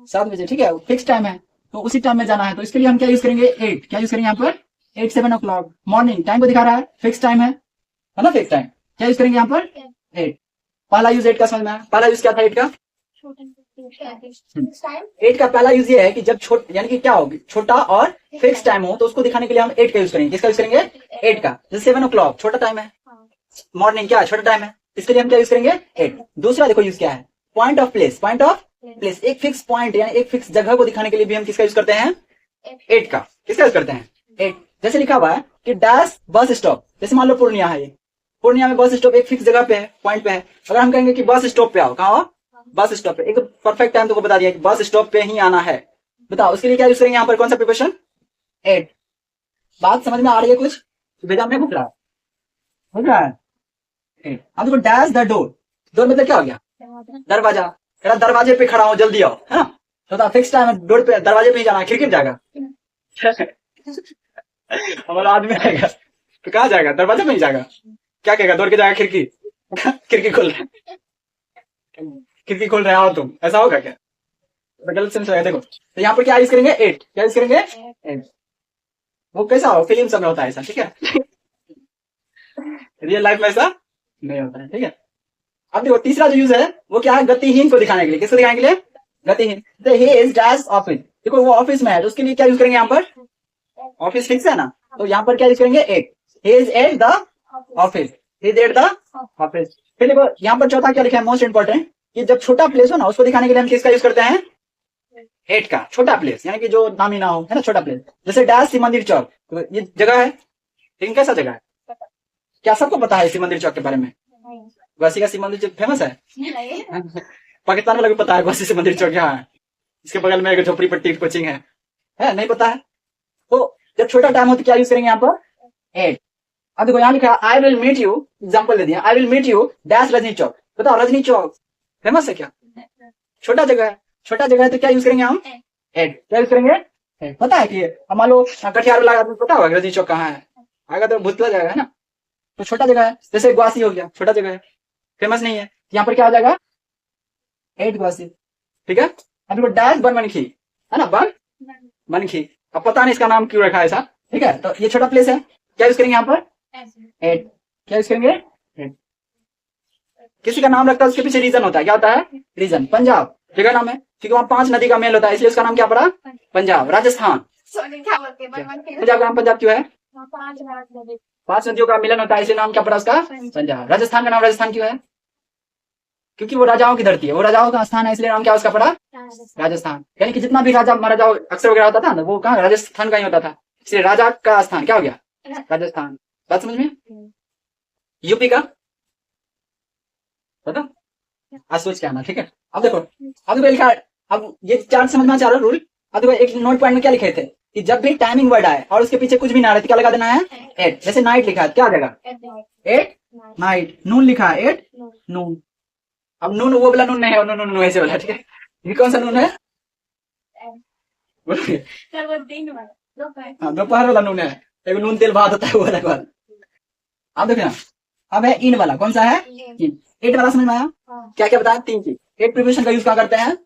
7 बजे। ठीक है, फिक्स टाइम है तो उसी टाइम में जाना है, तो इसके लिए हम क्या यूज करेंगे, 8। क्या यूज करेंगे यहाँ पर, 8 7 o'clock मॉर्निंग। टाइम को दिखा रहा है, फिक्स टाइम है ना, फिक्स टाइम। क्या यूज करेंगे यहाँ पर, 8। पहला यूज 8 का समझ में आया? पहला यूज क्या था 8 का? 8 का पहला यूज ये है कि जब यानी कि क्या होगी, छोटा और फिक्स टाइम हो तो उसको दिखाने के लिए हम 8 का यूज करेंगे। किसका यूज करेंगे? 8 का। जैसे 7 o'clock छोटा टाइम है, मॉर्निंग क्या है, छोटा टाइम है, इसके लिए हम क्या यूज करेंगे? 8। दूसरा देखो यूज क्या है, point of place. Point of place एक फिक्स पॉइंट यानी एक फिक्स जगह को दिखाने के लिए भी हम किसका यूज करते हैं? 8 का। किसका यूज करते हैं? 8। जैसे लिखा हुआ है कि डैश बस स्टॉप, जैसे मान लो पूर्णिया है, ये पूर्णिया में बस स्टॉप एक फिक्स जगह पे है, पॉइंट पे है। अगर हम कहेंगे कि बस स्टॉप पे आओ, कहाँ हो? बस स्टॉप पे। एक परफेक्ट टाइम तुमको बता दिया कि बस स्टॉप पे ही आना है। बताओ उसके लिए क्या यूज करेंगे यहाँ पर? कौन सा प्रिपरेशन? 8। बात समझ में आ रही है कुछ? बेटा में घुस रहा है। 8। अब देखो डैश द डोर। डोर मतलब क्या हो गया? दरवाजा। दरवाजे पे खड़ा हो, जल्दी आओ, है ना? तो फिक्स टाइम है, डोर पे, दरवाजे पे ही जाना है, खिड़की जाएगा हमारा आदमी आएगा तो कहाँ जाएगा? दरवाजे में ही जाएगा। क्या कहेगा? दौड़ के जाएगा खिड़की खिड़की खोल रहे, खिड़की खोल रहे आओ तुम, ऐसा होगा क्या? तो गलत सेंस होगा। देखो तो यहाँ पर क्या यूज करेंगे? 8। क्या यूज करेंगे? 8। वो कैसा हो, फिल्म सब में होता है ऐसा, ठीक है रियल लाइफ में ऐसा नहीं होता है, ठीक है। अब देखो तीसरा जो यूज है वो क्या है? गतिहीन को दिखाने के लिए। किसको दिखाने के लिए? गतिहीन। He is dash office. देखो वो ऑफिस में है तो उसके लिए क्या यूज करेंगे यहाँ पर? ऑफिस फिक्स है ना, तो यहाँ पर क्या यूज करेंगे? 8। He is at the office. He is at the office. फिर देखो यहाँ पर चौथा क्या लिखा है, मोस्ट इंपॉर्टेंट, कि जब छोटा प्लेस हो ना उसको दिखाने के लिए हम किसका यूज करते हैं? 8 का। छोटा प्लेस यानी कि जो नामी ना हो, है ना, छोटा प्लेस। जैसे डैश शिव मंदिर चौक, तो ये जगह है, लेकिन कैसा जगह है? क्या सबको पता है शिव मंदिर चौक के बारे में? वासी का शिव मंदिर चौक फेमस है पाकिस्तान वाला भी पता है वासी शिव मंदिर चौक यहाँ है, इसके बगल में एक झोपड़ी पट्टी कोचिंग है नहीं पता है? तो जब छोटा टाइम हो तो क्या यूज करेंगे यहाँ पर? 8। अब देखो यहाँ लिखा I will meet you, example दे दिया, I will meet you dash Rajni Chowk. बताओ रजनी चौक फेमस है क्या? छोटा जगह है, छोटा जगह है तो क्या यूज करेंगे हम? 8। क्या यूज करेंगे? 8। पता है कि अब मान लो कटिहार वाला आदमी पता होगा रजनी चौक कहाँ है, आएगा तो भूतला जाएगा, है ना? तो छोटा जगह है। जैसे ग्वासी हो गया, छोटा जगह है, फेमस नहीं है, यहाँ पर क्या हो जाएगा? 8 ग्वासी, ठीक है। अब देखो डैश बनमनखी, है ना, बनमनखी। अब पता नहीं इसका नाम क्यों रखा है ऐसा, ठीक है। तो ये छोटा प्लेस है, क्या यूज करेंगे यहाँ पर? 8। क्या यूज करेंगे? 8। किसी का नाम रखता है उसके पीछे रीजन होता है, क्या होता है? रीजन। पंजाब जगह नाम है क्योंकि वहाँ 5 नदी का मेल होता है, इसलिए उसका नाम क्या पड़ा? पंजाब। राजस्थान, पंजाब का नाम पंजाब क्यों है? 5 नदियों का मिलन होता है, इसलिए नाम क्या पड़ा उसका? पंजाब। राजस्थान का नाम राजस्थान क्यों है? क्योंकि वो राजाओं की धरती है, वो राजाओं का स्थान है, इसलिए नाम क्या उसका पड़ा? राजस्थान। यानी कि जितना भी राजा महाराजा अक्सर वगैरह होता था ना, वो कहाँ? राजस्थान का ही होता था, इसलिए राजा का स्थान क्या हो गया? राजस्थान। बात समझ में? यूपी का पता? आज सोच के आना, ठीक है। अब देखो लिखा है, अब ये चार्ट समझना चाह रहा रूल। अब देखो एक नोट पॉइंट में क्या लिखे थे कि जब भी टाइमिंग वर्ड आए और उसके पीछे कुछ भी ना रहे तो क्या लगा देना है? 8। जैसे नाइट लिखा है क्या आ जाएगा? 8 नाइट। नून लिखा है 8 नून। अब नून वो वाला नून नहीं है, नून ऐसे वाला, ठीक है। ये कौन सा नून है? दोपहर वाला नून है, एक नून तेल भात होता है वो अलग वाला। अब देखना, अब है इन वाला, कौन सा है? इन। 8 वाला समझ में आया? क्या क्या बताया? 3 चीज। 8 प्रिपरेशन का यूज क्या करते हैं?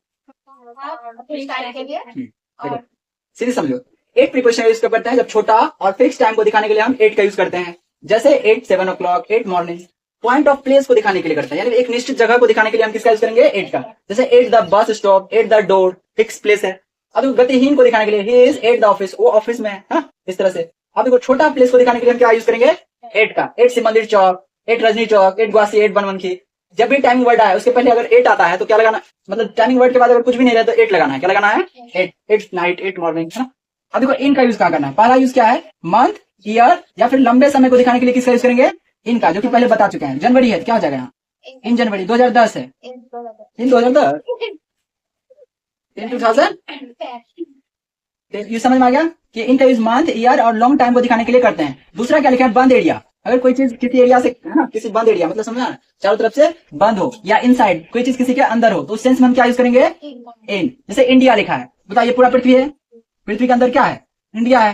सीधे समझो, 8 प्रिपरेशन का यूज करते हैं जब छोटा और फिक्स टाइम को दिखाने के लिए हम 8 का यूज करते हैं। जैसे 8 7 o'clock, 8 morning. Point of place को दिखाने के लिए करते हैं, यानी एक निश्चित जगह को दिखाने के लिए हम किसका यूज करेंगे? 8 का। जैसे 8 the bus stop, 8 the door, fix place है। अब गतिहीन को दिखाने के लिए ही इज 8 द ऑफिस, वो ऑफिस में है, हाँ? इस तरह से। अब देखो छोटा प्लेस को दिखाने के लिए हम क्या यूज करेंगे? 8 का। 8 शिव मंदिर चौक, 8 रजनी चौक, 8 ग्वासी, 8 बनमनखी। जब भी टाइमिंग वर्ड आए उसके पहले अगर 8 आता है तो क्या लगाना, मतलब टाइमिंग वर्ड के बाद अगर कुछ भी नहीं रहे तो 8 लगाना है। क्या लगाना है? 8 नाइट, 8 मॉर्निंग, है ना? अब देखो इन का यूज क्या करना है। पहला यूज क्या है? मंथ, ईयर या फिर लंबे समय को दिखाने के लिए किसका यूज करेंगे? इनका, जो कि पहले बता चुके हैं। जनवरी है तो क्या हो जाएगा यहाँ? इन जनवरी। 2010 है, इन 2010, इन 2000। ये समझ में आ गया कि इनका यूज मंथ, ईयर और लॉन्ग टाइम को दिखाने के लिए करते हैं। दूसरा क्या लिखा है? बंद एरिया। अगर कोई चीज किसी एरिया से, है ना, किसी बंद एरिया मतलब समझना, चारों तरफ से बंद हो, या इनसाइड कोई चीज किसी के अंदर हो, तो उस सेंस में हम क्या यूज करेंगे? इन। जैसे इंडिया लिखा है, बताओ ये पूरा पृथ्वी है, पृथ्वी के अंदर क्या है? इंडिया है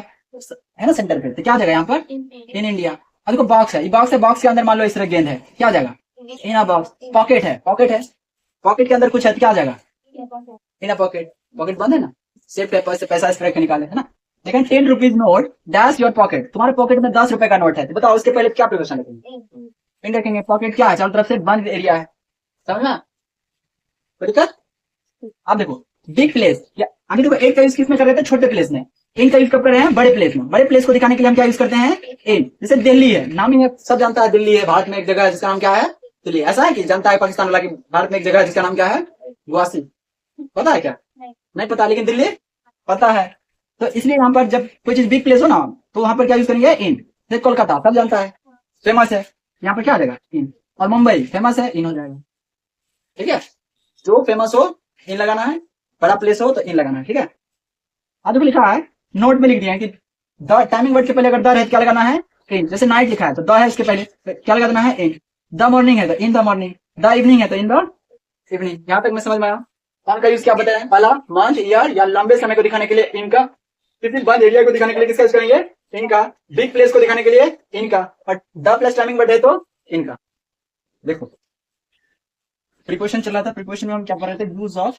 ना, सेंटर पे, तो क्या आ जाएगा यहाँ पर? In India. अब देखो बॉक्स है, ये बॉक्स है, बॉक्स के अंदर मान लो इस तरह गेंद है, क्या आ जाएगा? इन अ बॉक्स। पॉकेट है, पॉकेट के अंदर कुछ है तो क्या आ जाएगा? इन अ पॉकेट। पॉकेट बंद है ना, सेफ है, पैसा इस तरह के निकाले, है ना। लेकिन 10 rupees note dash your pocket, तुम्हारे पॉकेट में 10 रुपए का नोट है, तो बताओ उसके पहले क्या प्रिपरेशन रखेंगे? इन रखेंगे। पॉकेट क्या है? चारों तरफ से बंद एरिया है, समझना कोई दिक्कत? अब देखो बिग प्लेस, या अभी देखो एक का यूज किसमें कर रहे थे, छोटे प्लेस में। इन का यूज कब कर रहे हैं, बड़े प्लेस में। बड़े प्लेस को दिखाने के लिए हम क्या यूज करते हैं, इन। जैसे दिल्ली है, नाम ही है, सब जानता है दिल्ली है भारत में एक जगह है जिसका नाम क्या है, दिल्ली। ऐसा है कि जानता है पाकिस्तान वाला कि भारत में एक जगह है जिसका नाम क्या है, गुवासी। पता है क्या? नहीं पता, लेकिन दिल्ली पता है। तो इसलिए यहाँ पर जब कोई चीज बिग प्लेस हो ना, तो वहां पर क्या यूज करेंगे, इन। जैसे कोलकाता सब जानता है, फेमस है, यहाँ पर क्या आ जाएगा, इन। और मुंबई फेमस है, इन हो जाएगा। ठीक है, जो फेमस हो इन लगाना है, बड़ा प्लेस हो तो इन लगाना है। ठीक है, आज देखो लिखा है, नोट में लिख दिया है कि द टाइमिंग वर्ड के पहले अगर द है तो क्या लगाना है, इन। जैसे नाइट लिखा है तो द है इसके पहले, तो क्या लगा देना है, इन। द मॉर्निंग है तो in the morning, the evening है तो इन द इवनिंग। यहाँ तक मैं समझ में आया। ऑन का यूज क्या बताया, पहला मंथ ईयर या लंबे समय को दिखाने के लिए इनका, किसी बंद एरिया को दिखाने के लिए किसका यूज करेंगे, इनका। बिग प्लेस को दिखाने के लिए इनका, और द प्लस टाइमिंग वर्ड है तो इनका। देखो प्रीपोजिशन चल रहा था, प्रीपोजिशन में हम क्या पढ़ रहे थे, यूज ऑफ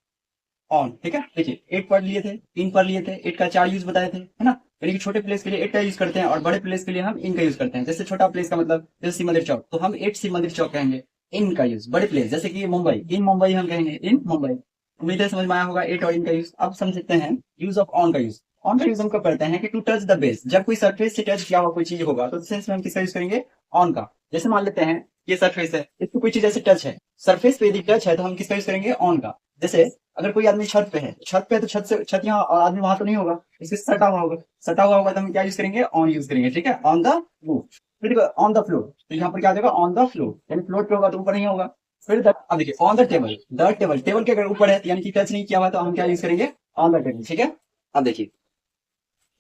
ऑन। ठीक है, देखिए एट पढ़ लिए थे, इन पढ़ लिए थे, एट का 4 यूज बताए थे, है ना। यानी कि छोटे प्लेस के लिए एट का यूज करते हैं और बड़े प्लेस के लिए हम इन का यूज करते हैं। जैसे छोटा प्लेस का मतलब जैसे सी मंदिर चौक, तो हम एट सी मंदिर चौक कहेंगे, इन का यूज। बड़े प्लेस जैसे कि मुंबई, इन मुंबई हम कहेंगे, इन मुंबई। उम्मीद है समझ में आया होगा एट और इन का यूज। अब समझते हैं यूज ऑफ ऑन का यूज। ऑन का यूज हम कब करते हैं कि टू टच द बेस, जब कोई सरफेस से टच किया हुआ कोई चीज होगा तो सेंस में हम किसका यूज करेंगे, ऑन का। जैसे मान लेते हैं ये सरफेस है, इसको कोई चीज ऐसे टच है, सरफेस पे यदि टच है तो हम किसका यूज करेंगे, ऑन का। जैसे अगर कोई आदमी छत पे है, छत पे तो छत से छत यहाँ और आदमी वहां तो नहीं होगा, इसके सटा हुआ होगा, सटा हुआ होगा तो हम क्या यूज करेंगे, ऑन यूज करेंगे। ठीक है, ऑन द रूफ। फिर देखो ऑन द फ्लोर, तो यहाँ पर क्या आ जाएगा, ऑन द फ्लोर, यानी फ्लोर पे होगा तो ऊपर नहीं होगा। फिर अब देखिए on the table, the table, table के अगर ऊपर है यानी कि टच नहीं किया हुआ तो हम क्या यूज करेंगे, ऑन द टेबल। ठीक है, अब देखिए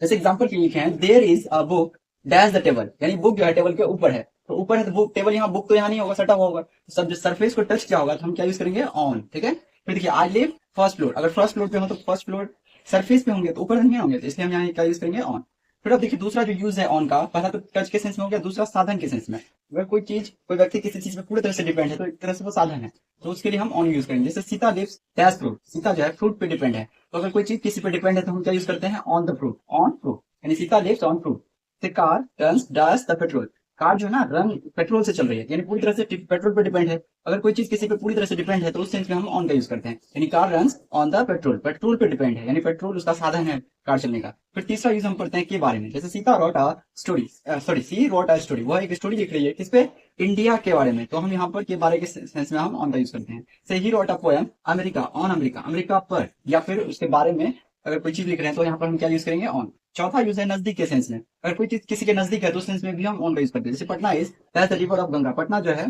जैसे एग्जाम्पल के लिए लिखे हैं, there is a book dash the table, यानी बुक जो है टेबल के ऊपर है, तो ऊपर है तो बुक, टेबल यहाँ, बुक तो यहाँ नहीं होगा, सटा हुआ होगा, तो सब जो सरफेस को टच किया होगा तो हम क्या यूज करेंगे, ऑन। ठीक है, फिर देखिए आई लिव फर्स्ट फ्लोर, अगर फर्स्ट फ्लोर पे हो तो फर्स्ट फ्लोर सरफेस पे होंगे तो ऊपर नहीं होंगे, तो इसलिए हम यहाँ क्या यूज करेंगे, ऑन। फिर अब देखिए दूसरा जो यूज है ऑन का, पहला तो टच के सेंस में हो गया, दूसरा साधन के सेंस में। अगर कोई चीज, कोई व्यक्ति किसी चीज पे पूरी तरह से डिपेंड है तो एक तरह से वो साधन है, तो उसके लिए हम ऑन यूज करेंगे। जैसे Sita lives dash fruit, Sita जो है फ्रूट पे डिपेंड है, तो अगर कोई चीज किसी पे डिपेंड है तो हम क्या यूज करते हैं, on the fruit, on fruit, यानी Sita lives on fruit. The car runs dash the petrol, car जो है ना रन पेट्रोल से चल रही है, यानी पूरी तरह से पेट्रोल पे डिपेंड है। अगर कोई चीज किसी पे पूरी तरह से डिपेंड है तो उस सेंस में हम ऑन का यूज करते हैं, यानी car runs on the petrol, petrol पे डिपेंड है, यानी पेट्रोल उसका साधन है कार चलने का। फिर तीसरा यूज हम करते हैं के बारे में, जैसे Sita wrote a story, sorry she wrote a story, वह एक स्टोरी लिख रही है किस पे, इंडिया के बारे में, तो हम यहाँ पर के बारे के सेंस में हम ऑन का यूज करते हैं। से he wrote a poem America on America, America पर, या फिर उसके बारे में अगर कोई चीज लिख रहे हैं तो यहाँ पर हम क्या यूज करेंगे, ऑन। चौथा यूज है नजदीक के सेंस में, अगर कोई चीज किसी के नजदीक है तो उस सेंस में भी हम ऑन का यूज करते हैं। जैसे Patna is that's the river of Ganga, Patna जो है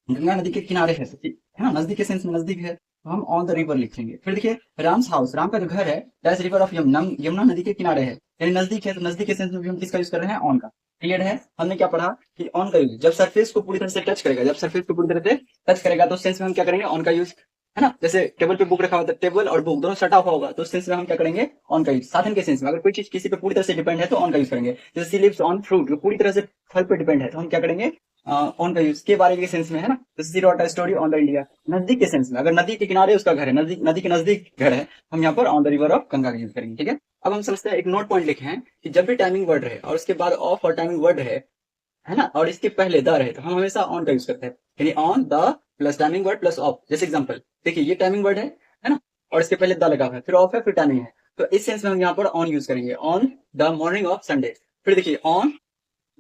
गंगा नदी के किनारे है ना, नजदीक के सेंस में नजदीक है तो हम ऑन द रिवर लिखेंगे। फिर देखिए राम्स हाउस, राम का जो घर है that's river of Yamuna, Yamuna नदी के किनारे है, यानी नजदीक है, तो नजदीक के सेंस में भी हम किसका यूज कर रहे हैं, ऑन का। क्लियर है, हमने क्या पढ़ा कि ऑन का यूज जब सरफेस को पूरी तरह से टच करेगा, जब सरफेस को पूरी तरह से टच करेगा तो उस सेंस में हम क्या करेंगे, ऑन का यूज, है ना। जैसे टेबल पे बुक रखा हुआ, टेबल और बुक दोनों सटा हुआ होगा तो उस सेंस में हम क्या करेंगे, ऑन का यूज। साधन के सेंस में अगर कोई चीज किसी पे पूरी तरह से डिपेंड है तो ऑन का यूज करेंगे। जैसे सी लिव्स ऑन फ्रूट, जो पूरी तरह से फल पे डिपेंड है तो हम क्या करेंगे, ऑन का यूज। के बारे के सेंस में, है ना, जैसे she wrote a story on the India, नजदीक के सेंस में, अगर नदी के किनारे उसका घर है, नजदीक, नदी के नजदीक घर है, हम यहाँ पर on the river of Ganga का यूज करेंगे। ठीक है, अब हम समझते हैं, एक नोट पॉइंट लिखे हैं कि जब भी टाइमिंग वर्ड रहे और उसके बाद ऑफ और टाइमिंग वर्ड रहे, है ना, और इसके पहले द रहे, तो हम हमेशा ऑन का यूज करते हैं, यानी on the plus timing word plus of. जैसे एग्जांपल देखिए ये टाइमिंग वर्ड है ना, और इसके पहले द लगा हुआ है, फिर ऑफ है, फिर टाइमिंग है, तो इस सेंस में हम यहाँ पर ऑन यूज करेंगे, on the morning of Sunday. फिर देखिए ऑन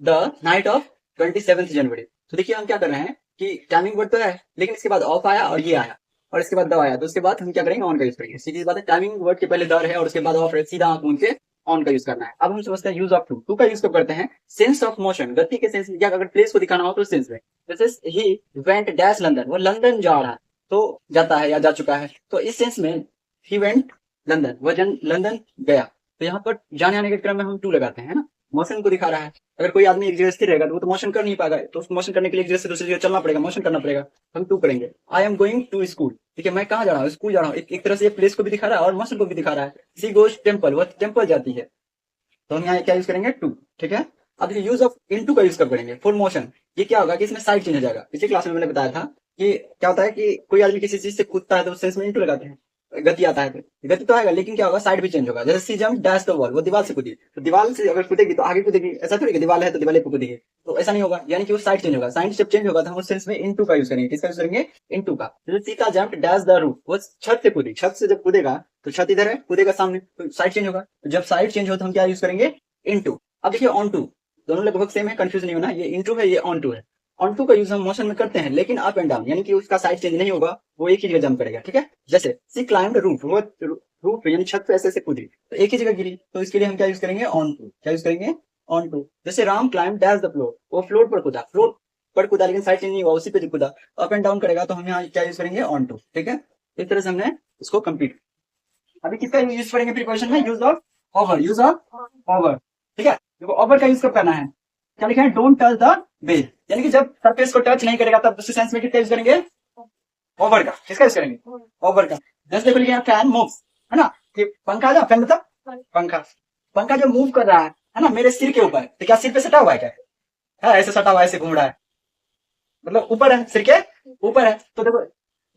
द नाइट ऑफ 27 जनवरी, तो देखिए हम क्या कर रहे हैं कि टाइमिंग वर्ड तो है लेकिन इसके बाद ऑफ आया और ये आया और इसके बाद द आया, तो उसके बाद हम क्या करेंगे, ऑन का यूज करेंगे। सीधी बात है, टाइमिंग वर्ड के पहले द है और उसके बाद ऑफ है, सीधा आंख मूंद के ऑन का यूज करना है। अब हम समझते हैं यूज ऑफ टू, टू का यूज कब करते हैं, सेंस ऑफ मोशन, गति के सेंस में, या अगर प्लेस को दिखाना हो तो सेंस में। जैसे ही वेंट डैश लंदन, वो लंदन जा रहा है, तो जाता है या जा चुका है, तो इस सेंस में ही वेंट लंदन, वह लंदन गया, तो यहाँ पर जाने आने के क्रम में हम टू लगाते हैं, ना, मोशन को दिखा रहा है। अगर कोई आदमी एक जगह स्थिर रहेगा तो वो तो मोशन कर नहीं पाएगा, तो उस मोशन करने के लिए एक जगह से दूसरी जगह चलना पड़ेगा, मोशन करना पड़ेगा, हम टू करेंगे। I am going to school, ठीक है, मैं कहाँ जा रहा हूँ, स्कूल जा रहा हूँ, एक तरह से प्लेस को भी दिखा रहा है और मोशन को भी दिखा रहा है। सी गोज टेम्पल, वह टेम्पल जाती है, तो हम यहाँ क्या यूज करेंगे, टू। ठीक है, अब देखिए यूज ऑफ इनटू का यूज कब करेंगे, फॉर मोशन। ये क्या होगा कि इसमें साइड चेंज हो जाएगा। पिछली क्लास में मैंने बताया था कि क्या होता है कि कोई आदमी किसी चीज से कूदता है तो उस सेंस में इनटू लगाते हैं, गति आता है, तो गति तो आएगा, लेकिन क्या होगा, साइड भी चेंज होगा। जैसे सी जम्प डैश द बॉल, वो दीवार से कूदी, तो दीवार से अगर कूदेगी तो आगे कूदेगी, ऐसा थोड़ी कि दीवार है तो दीवार पे कूदेगी, तो ऐसा नहीं होगा, यानी कि वो साइड चेंज होगा। साइड जब चेंज होगा तो हम उस सेंस में इनटू का यूज करेंगे। किसका यूज करेंगे? इनटू का। जैसे Sita jump dash the roof, वो छत से कूदी, छत से जब कूदेगा तो छत इधर है, कूदेगा सामने, तो साइड चेंज होगा। तो जब साइड चेंज हो तो हम क्या यूज करेंगे? इनटू। अब देखिए ऑन टू, दोनों लगभग सेम है, कंफ्यूज नहीं होना, ये इनटू है, ये ऑन टू है। ऑन टू का यूज हम मोशन में करते हैं, लेकिन अप एंड डाउन, यानी कि उसका साइड चेंज नहीं होगा, वो एक ही जगह जंप करेगा, ठीक है। जैसे सी क्लाइम्ड रूफ, वो रूफ यानी छत पे ऐसे ऐसे कूदी, तो एक ही जगह गिरी, तो इसके लिए हम क्या यूज करेंगे? Onto. क्या यूज करेंगे? Onto. जैसे Ram climbed dash the floor, वो फ्लोर पर कूदा, फ्लोर पर कूदा, लेकिन साइड चेंज नहीं हुआ, उसी पे कूदा, अप एंड डाउन करेगा, तो हम यहाँ क्या यूज करेंगे? ऑन टू, ठीक है। इस तरह से हमने इसको कंप्लीट। अभी किसका यूज करेंगे प्रीपोजिशन में? Use of over, use of over, ठीक है। देखो ओवर का यूज कब करना है, क्या लिखा है? डोंट टच द बेस, यानी कि जब सरफेस को टच नहीं करेगा तब दूसरे सेंस में किसका यूज करेंगे? ओवर का। किसका यूज करेंगे? ओवर का। जैसे देखो लिखा है फैन मूव्स, है ना, कि पंखा जो, फैन मतलब पंखा, पंखा जो मूव कर रहा है ना, मेरे सिर के ऊपर, तो क्या सिर पे सटा हुआ है क्या? है ऐसे सटा हुआ है, ऐसे घूम रहा है, मतलब ऊपर है, सिर के ऊपर है, तो देखो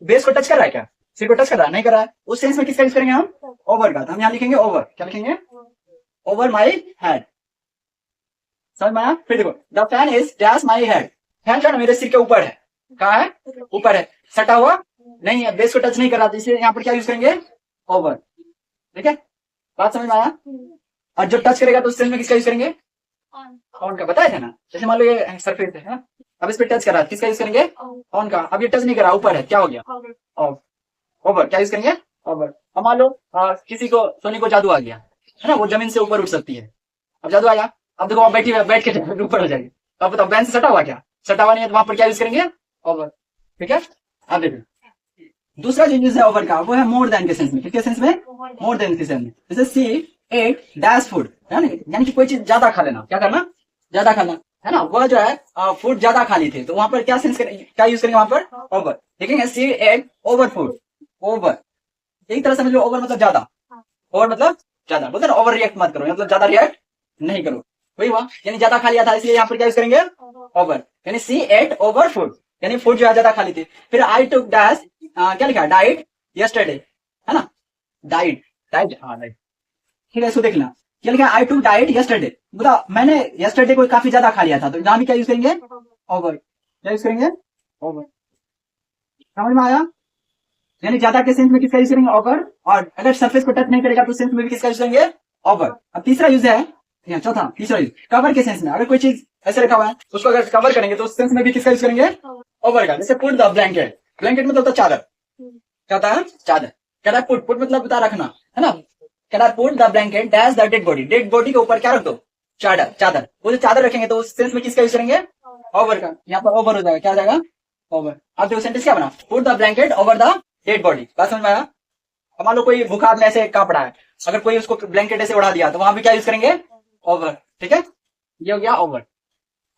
बेस को टच कर रहा है क्या? सिर को टच कर रहा है? नहीं कर रहा है, उस सेंस में किसका यूज करेंगे हम? ओवर का। तो हम यहाँ लिखेंगे ओवर, क्या लिखेंगे? Over my head. समझ में आया? फिर देखो the fan is dash my head, fan जो है ना मेरे सिर के ऊपर है, कहा है? ऊपर है, सटा हुआ नहीं है, बेस को टच नहीं कर रहा, तो इसलिए यहाँ पर क्या यूज करेंगे? ओवर, ठीक है। बात समझ में आया? और जो टच करेगा तो उस सेंस में किसका यूज करेंगे? ऑन का। बताया था ना, जैसे मान लो ये सरफेस है ना? अब इस पे टच कर रहा है, किसका यूज करेंगे? ऑन का। अब ये टच नहीं कर रहा, ऊपर है, क्या हो गया? ऑफ। ओवर, क्या यूज करेंगे? ओवर। अब मान लो किसी को, सोनी को जादू आ गया, है ना, वो जमीन से ऊपर उठ सकती है, अब जादू आया, अब देखो आप बैठी बैठ के ऊपर हो जाएगी, तो अब बताओ बैंड से सटा हुआ क्या? सटा हुआ नहीं है, तो वहां पर क्या यूज करेंगे? ओवर, ठीक है। अब देखो दूसरा जो यूज है ओवर का, वो है मोर देन के सेंस में। किसके सेंस में? मोर देन के सेंस में। जैसे सी एट डैश फूड, है ना, यानी कि कोई चीज ज्यादा खा लेना, क्या करना? ज्यादा खाना, है ना। वह जो है फूड ज्यादा खा ली थी, तो वहां पर क्या सेंस करेंगे, क्या यूज करेंगे वहां पर? ओवर। देखेंगे सी एट ओवर फूड, ओवर, एक तरह समझ लो, ओवर मतलब ज्यादा, ओवर मतलब ज्यादा, बोलते ना ओवर रिएक्ट मत करो, मतलब ज्यादा रिएक्ट नहीं करो, वही हुआ, यानी ज्यादा खा लिया था, इसलिए यहाँ पर क्या यूज करेंगे? ओवर। यानी सी एट ओवर फूड, यानी फूड जो है ज्यादा खा ली थी। फिर आई टुक डैश, क्या लिखा है? डाइट यस्टरडे, है ना, डाइट, डाइट, हाँ डाइट, ठीक है। इसको देखना, क्या लिखा है? आई टुक डाइट यस्टरडे, बताओ मैंने यस्टरडे को काफी ज्यादा खा लिया था, तो यहाँ भी क्या यूज करेंगे? ओवर। क्या यूज करेंगे? ओवर। समझ में आया? यानी ज्यादा के सेंस में किसका यूज करेंगे? ओवर। और अगर सरफेस को टच नहीं करेगा तो सेंस में भी किसका यूज करेंगे? ओवर। अब तीसरा यूज है, चौथा तीसरा यूज कवर के सेंस में, अगर कोई चीज ऐसे रखा हुआ है उसको अगर कवर करेंगे तो उस सेंस में भी किसका यूज करेंगे? ओवर का। जैसे पुट द ब्लैंकेट, ब्लैंकेट मतलब होता है चादर, क्या होता है? चादर। कहता है पुट, पुट मतलब बता रखना, है ना। कहता है put the blanket dash the dead body, dead body के ऊपर क्या रख दो? चादर, चादर। वो जो चादर रखेंगे तो उस सेंस में किसका यूज करेंगे? ओवर का। यहाँ पर ओवर हो जाएगा, क्या हो जाएगा? ओवर। अब देखो सेंटेंस क्या बना? Put the blanket over the dead body. बात समझ में आया? अब मान लो कोई बुखार में ऐसे कांप रहा है, अगर कोई उसको ब्लैंकेट ऐसे उड़ा दिया तो वहां भी क्या यूज करेंगे? ओवर, ठीक है। ये हो गया ओवर।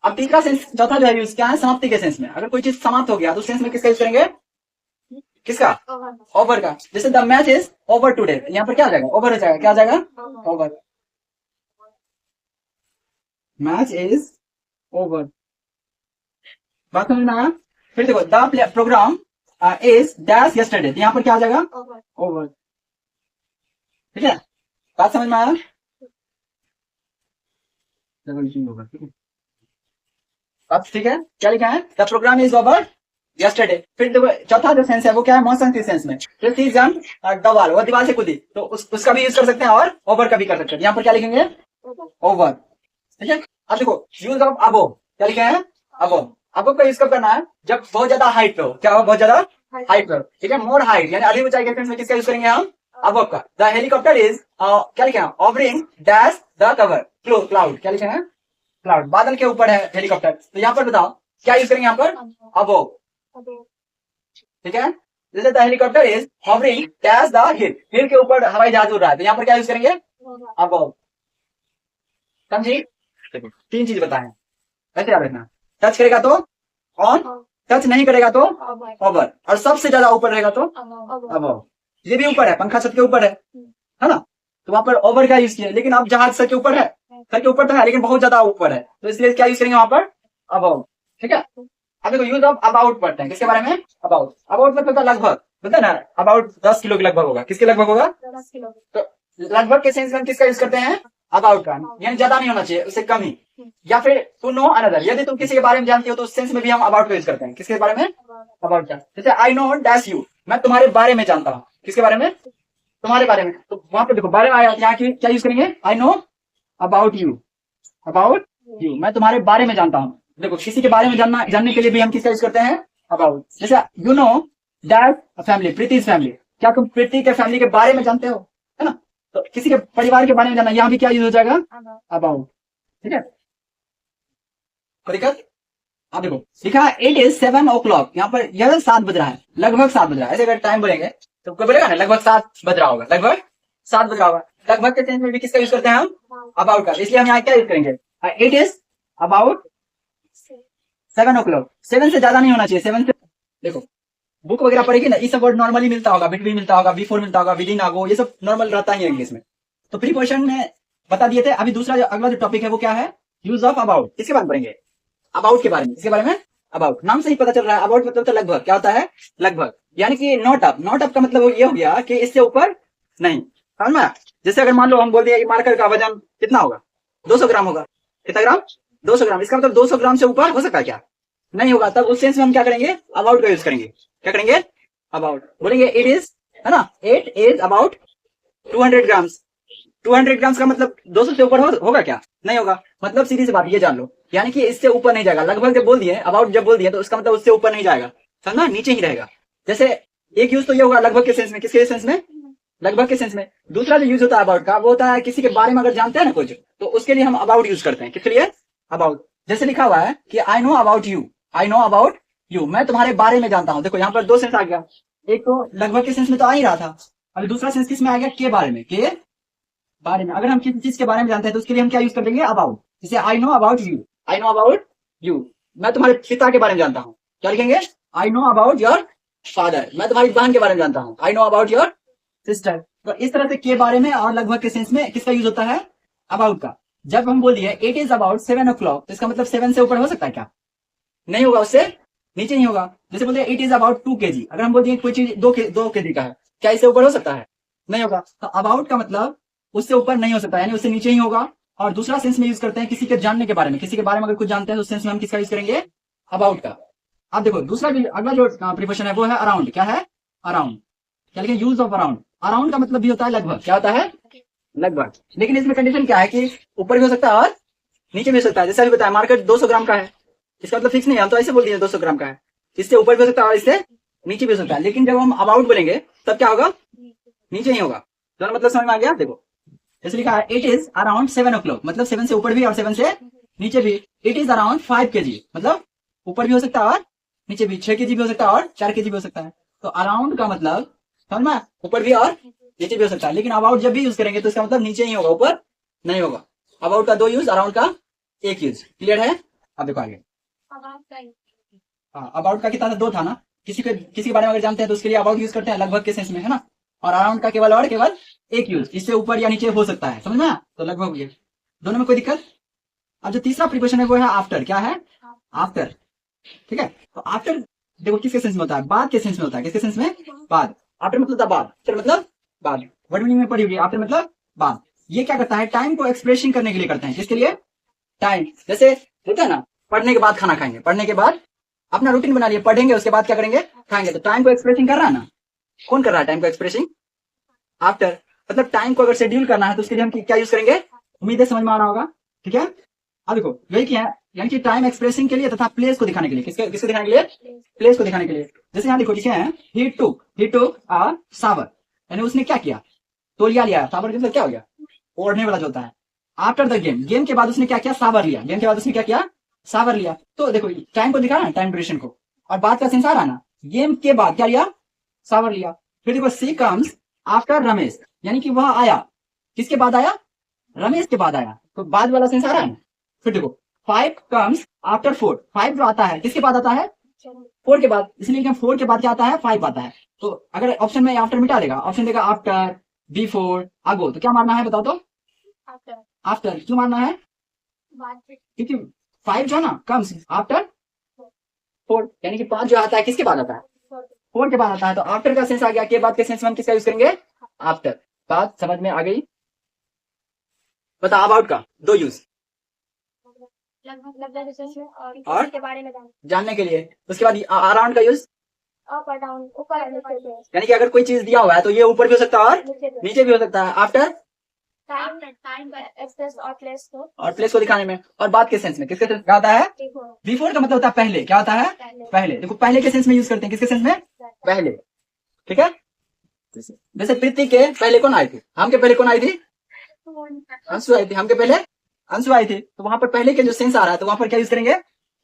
अब तीसरा सेंस, चौथा जो है यूज क्या है? समाप्ति के सेंस में, अगर कोई चीज समाप्त हो गया तो सेंस में किसका यूज करेंगे? किसका? ओवर का। जैसे the match is over today, यहाँ पर क्या आ जाएगा? ओवर हो जाएगा, क्या आ जाएगा? ओवर। Match is over. बात समझ में आया? फिर देखो the programme is dash yesterday, यहाँ पर क्या आ जाएगा? ओवर, ठीक है। बात समझ में आया? अब ठीक है, क्या लिखा है? The programme is over yesterday. फिर देखो चौथा जो सेंस है वो क्या है? मौसम के सेंस में। फिर सी जंप दीवार, वो दीवार से कूदी, तो उसका भी यूज कर सकते हैं और ओवर का भी कर सकते हैं। यहाँ पर क्या लिखेंगे? ओवर, ठीक है। अब देखो यूज ऑफ अबो, क्या लिखा है? अबो। अबो का यूज कब करना है? जब बहुत ज्यादा हाइट पे हो, क्या हो? बहुत ज्यादा हाइट पे हो, ठीक है। मोर हाइट यानी अधिक ऊंचाई के सेंस में किसका यूज करेंगे हम? अबव का। द हेलीकॉप्टर इज, क्या लिखा है? Ovarian dash the cover cloud, क्या लिखा है? क्लाउड, बादल के ऊपर है हेलीकॉप्टर, तो यहाँ पर बताओ क्या यूज करेंगे यहाँ पर? अबव, ठीक है। जैसे the helicopter is hovering dash the hill, hill के ऊपर हवाई जहाज उड़ रहा है, तो यहाँ पर क्या यूज करेंगे? अबव। समझी? देखो तीन चीज बताए, ऐसे याद रखना। टच करेगा तो ऑन, टच नहीं करेगा तो ओवर, और सबसे ज्यादा ऊपर रहेगा तो अबव। ये भी ऊपर है, पंखा छत के ऊपर है ना, तो वहां पर ओवर का यूज किया। लेकिन अब जहाज सर के ऊपर है, सर के ऊपर तो है लेकिन बहुत ज्यादा ऊपर है, तो इसलिए क्या यूज करेंगे वहां पर? अबव, ठीक है। अब देखो यूज ऑफ अबाउट पढ़ते हैं, किसके बारे में? अबाउट। अबाउट मतलब लगभग, बोलते हैं ना अबाउट 10 किलो के लगभग होगा, किसके लगभग होगा? 10 किलो। तो लगभग के सेंस में हम किसका यूज करते हैं? अबाउट का, यानी ज्यादा नहीं होना चाहिए, उससे कम ही। या फिर टू नो अनदर, यदि तुम किसी के बारे में जानती हो तो उस सेंस में भी हम अबाउट का यूज करते हैं। किसके बारे में? अबाउट का। जैसे आई नो डैश यू, मैं तुम्हारे बारे में जानता हूँ। किसके बारे में? तुम्हारे बारे में। तो वहां पे देखो बारे में आया, यहाँ की क्या यूज करेंगे? I know about you, about you, मैं तुम्हारे बारे में जानता हूँ। देखो किसी के बारे में जानने के लिए भी हम किसका यूज करते हैं? अबाउट। जैसे you know that family, Preeti's family, क्या तुम प्रीति के फैमिली के बारे में जानते हो? है ना? तो किसी के परिवार के बारे में जानना, यहाँ भी क्या यूज हो जाएगा? अबाउट। ठीक है, कोई दिक्कत? आप देखो लिखा है इट इज 7 o'clock, यहाँ पर यह 7 बज रहा है, लगभग 7 बज रहा है। ऐसे अगर टाइम बोलेंगे तो कोई बोलेगा ना लगभग 7 बज रहा होगा, लगभग 7 बज रहा होगा। लगभग के सेंस में भी किसका यूज करते हैं हम? अबाउट का। इसलिए हम यहाँ क्या यूज करेंगे? It is about 7 o'clock। 7 से ज्यादा नहीं होना चाहिए। 7 से देखो बुक वगैरह पढ़ेगी ना, ये सब वर्ड नॉर्मली मिलता होगा, बिटवीन मिलता होगा, बिफोर मिलता होगा, विद इन, अगो, ये सब नॉर्मल रहता ही है इंग्लिश में। तो प्रीपोजिशन में बता दिए थे। अभी दूसरा जो अगला जो टॉपिक है वो क्या है? Use of about. किसके बारे में पढ़ेंगे? अबाउट के बारे में। किसके बारे में? अबाउट। नाम से ही पता चल रहा है अबाउट मतलब तो लगभग। क्या होता है? लगभग, यानी कि नॉट अप। नॉट अप का मतलब ये हो गया कि इससे ऊपर नहीं। समझ में? जैसे अगर मान लो हम बोल दिए मार्कर का वजन कितना होगा? 200 ग्राम होगा। कितना ग्राम? 200 ग्राम। इसका मतलब 200 ग्राम से ऊपर हो सकता है क्या? नहीं होगा। तब उस सेंस में हम क्या करेंगे? अबाउट का यूज करेंगे। क्या करेंगे? अबाउट। बोलेंगे इट इज, है ना, it is about 200 grams. 200 grams का मतलब 200 से ऊपर होगा क्या? नहीं होगा। मतलब सीधी सी बात ये जान लो, यानी कि इससे ऊपर नहीं जाएगा। लगभग जब बोल दिए, अबाउट जब बोल दिए, तो उसका मतलब उससे ऊपर नहीं जाएगा। समझना? नीचे ही रहेगा। जैसे एक यूज तो ये होगा लगभग के सेंस में। किसके सेंस में? लगभग के सेंस में। दूसरा जो यूज होता है अबाउट का, वो होता है किसी के बारे में अगर जानते हैं ना कुछ, तो उसके लिए हम अबाउट यूज करते हैं। किसके लिए? अबाउट। जैसे लिखा हुआ है कि I know about you, I know about you, मैं तुम्हारे बारे में जानता हूं। देखो यहाँ पर 2 सेंस आ गया। एक तो लगभग के सेंस में तो आ ही रहा था, अभी दूसरा सेंस किस में आ गया? के बारे में। के बारे में। अगर हम किसी चीज के बारे में जानते हैं तो उसके लिए हम क्या यूज कर देंगे? अबाउट। जैसे I know about you, I know about you, मैं तुम्हारे पिता के बारे में जानता हूँ। क्या लिखेंगे? I know about your father, मैं तुम्हारी बहन के बारे में जानता हूँ। I know about your sister. तो इस तरह से के बारे में और लगभग के सेंस में किसका यूज होता है? अबाउट का। जब हम बोल दिए इट इज अबाउट 7 o'clock, तो इसका मतलब 7 से ऊपर हो सकता है क्या? नहीं होगा, उससे नीचे नहीं होगा। जैसे बोलते हैं इट इज अबाउट 2 kg, अगर हम बोल दिए कोई चीज 2 kg का है, क्या इससे ऊपर हो सकता है? नहीं होगा। तो अबाउट का मतलब उससे ऊपर नहीं हो सकता, यानी उससे नीचे ही होगा। और दूसरा सेंस में यूज करते हैं किसी के जानने के बारे में। किसी के बारे में अगर कुछ जानते हैं तो उस सेंस में हम किसका यूज करेंगे? अबाउट का। अब देखो दूसरा भी अगला जो प्रीपोजिशन है वो है अराउंड। क्या है? अराउंड। क्या लिखें? Use of around. अराउंड का मतलब भी होता है लगभग। क्या होता है? लगभग। लेकिन इसमें कंडीशन क्या है कि ऊपर भी हो सकता है और नीचे भी हो सकता है। जैसे अभी बताया मार्केट 200 ग्राम का है, इसका मतलब फिक्स नहीं है, हम तो ऐसे बोल दिए 200 ग्राम का है। इससे ऊपर भी हो सकता है और इससे नीचे भी हो सकता है। लेकिन जब हम अबाउट बोलेंगे तब क्या होगा? नीचे ही होगा। दोनों मतलब समझ में आ गया? देखो जैसे लिखा है इट इज अराउंड 7 o'clock, मतलब 7 से ऊपर भी और 7 से नीचे भी। इट इज अराउंड 5 kg, मतलब ऊपर भी हो सकता है और नीचे भी। 6 kg भी हो सकता है और 4 kg भी हो सकता है। तो अराउंड का मतलब समझ में, ऊपर भी और नीचे भी हो सकता है। लेकिन अबाउट जब भी यूज करेंगे तो इसका मतलब नीचे ही होगा, ऊपर नहीं होगा। अबाउट का 2 यूज, अराउंड का 1 यूज। क्लियर है? अब देखो आगे। हाँ, अबाउट का कितना था? 2 था ना। किसी के बारे में अगर जानते हैं तो उसके लिए अबाउट यूज करते हैं लगभग के सेंस में, है ना। और अराउंड का केवल 1 यूज, इससे ऊपर या नीचे हो सकता है। समझ में? तो लगभग हो गया। दोनों में कोई दिक्कत? अब जो तीसरा प्रीपोजिशन है वो है आफ्टर। क्या है? आफ्टर। ठीक है। तो आफ्टर देखो किसके सेंस में होता है? बाद के सेंस में होता है। किसके सेंस में? बाद। आफ्टर मतलब था बाद, आफ्टर मतलब बाद। वर्ड मीनिंग में पढ़ी होगी आफ्टर मतलब बाद। ये क्या करता है? टाइम को एक्सप्रेशन करने के लिए करते हैं। किसके लिए? टाइम। जैसे होता है ना, पढ़ने के बाद खाना खाएंगे, पढ़ने के बाद अपना रूटीन बना लिया, पढ़ेंगे उसके बाद क्या करेंगे? खाएंगे। तो टाइम को एक्सप्रेसिंग कर रहा है ना। कौन कर रहा है टाइम को एक्सप्रेसिंग? आफ्टर। मतलब टाइम को अगर शेड्यूल करना है तो उसके लिए हम क्या यूज करेंगे? उम्मीद है समझ में आ रहा होगा। ठीक है। अब देखो यही क्या है, यानी कि टाइम एक्सप्रेसिंग के लिए तथा प्लेस को दिखाने के लिए। किसको दिखाने के लिए? प्लेस को दिखाने के लिए। जैसे यहाँ देखो लिखे हैं ही टुक अ शावर, यानी उसने क्या किया? तौलिया लिया। शावर का मतलब क्या हो गया? ओढ़ने वाला जो होता है। आफ्टर द गेम, गेम के बाद उसने क्या किया? शावर लिया। गेम के बाद उसने क्या किया? शावर लिया। तो देखो टाइम को दिखा ना, टाइम ड्यूरेशन को। और बात का सेंस आ रहा ना, गेम के बाद क्या लिया? शावर लिया। फिर देखो सी कम्स आफ्टर रमेश, यानी कि वह आया। किसके बाद आया? रमेश के बाद आया। तो बाद वाला सेंस आ रहा है ना। फिर देखो 5 कम्स आफ्टर 4, 5 जो आता है किसके बाद आता है? 4 के बाद। इसलिए 4 के बाद क्या आता है? 5 आता है। तो अगर ऑप्शन में आफ्टर मिटा देगा, ऑप्शन देगा आफ्टर, बिफोर, अगो, तो क्या मानना है बताओ तो? आफ्टर। क्यों मानना है? क्योंकि 5 जो है ना कम्स आफ्टर 4, यानी कि 5 जो आता है किसके बाद आता है? फोर के बाद आता है, तो आफ्टर का सेंस आ गया, के बाद के सेंस में हम किसका यूज करेंगे? आफ्टर। बात समझ में आ गई? बता अबाउट का दो यूज और के बारे में जानने के लिए। उसके बाद अराउंड का यूज अप और डाउन, ऊपर और नीचे, यानी कि अगर कोई चीज दिया हुआ है तो ये ऊपर भी हो सकता है और नीचे भी हो सकता है। आफ्टर टाइम एक्सेस और प्लेस को, और प्लेस को दिखाने में। और बात के सेंस में किसके सेंस क्या होता है? बिफोर का मतलब होता है पहले। क्या होता है? पहले। देखो पहले के सेंस में यूज करते हैं, किसके सेंस में? पहले। ठीक है। जैसे प्रीति के पहले कौन आई थी? हम के पहले कौन आई थी? अंशु आई थी। हम के पहले अंशु आई थी। तो वहां पर पहले के जो सेंस आ रहा है तो वहां पर क्या यूज करेंगे?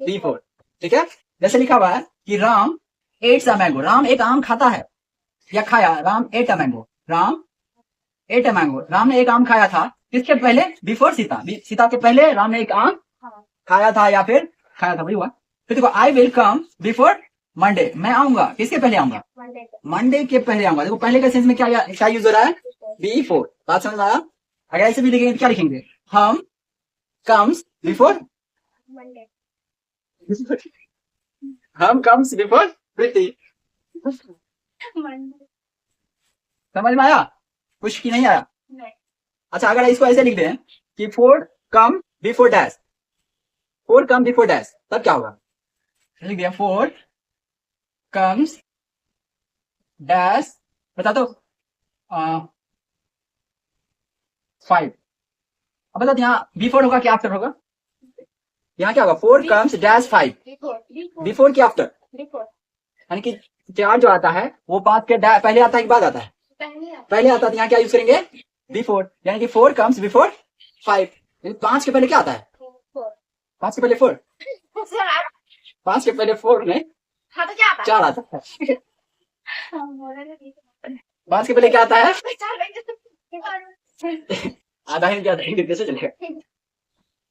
बिफोर। ठीक है। जैसे लिखा हुआ है कि राम एट्स अ मैंगो, राम एक आम खाता है या खाया। Ram at a mango, Ram at a mango, Ram ने एक आम खाया था। किसके पहले? बिफोर सीता। सीता के पहले राम ने एक आम खाया था या फिर खाया था, वही हुआ। फिर देखो I will come before Monday, मैं आऊंगा। किसके पहले आऊंगा? मंडे के पहले आऊंगा। देखो पहले के सेंस में क्या यूज हो रहा है? बिफोर। बात समझ में आया? अगर ऐसे भी लिखेंगे तो क्या लिखेंगे? हम कम्स बिफोर मंडे, हम कम्स बिफोर प्रीति। समझ में आया? कुछ की नहीं आया? अच्छा अगर इसको ऐसे लिख दें कि four come before dash, four come before dash, तब क्या होगा? लिख दिया फोर कम्स डैश, बता दो 5। अब बता यहाँ बिफोर होगा क्या आफ्टर होगा? यहाँ क्या होगा? फोर कम्स डैश 5, बिफोर की आफ्टर। यानी कि चार जो आता है वो बात के पहले आता है कि बाद आता है? पहले आता है। यहाँ क्या यूज करेंगे? बिफोर। यानी कि फोर कम्स बिफोर 5। 5 के पहले क्या आता है? 5 के पहले 4, 5 के पहले 4 नहीं, 4 आता है। 5 के पहले क्या आता है? आधा ही क्या कैसे चलेगा?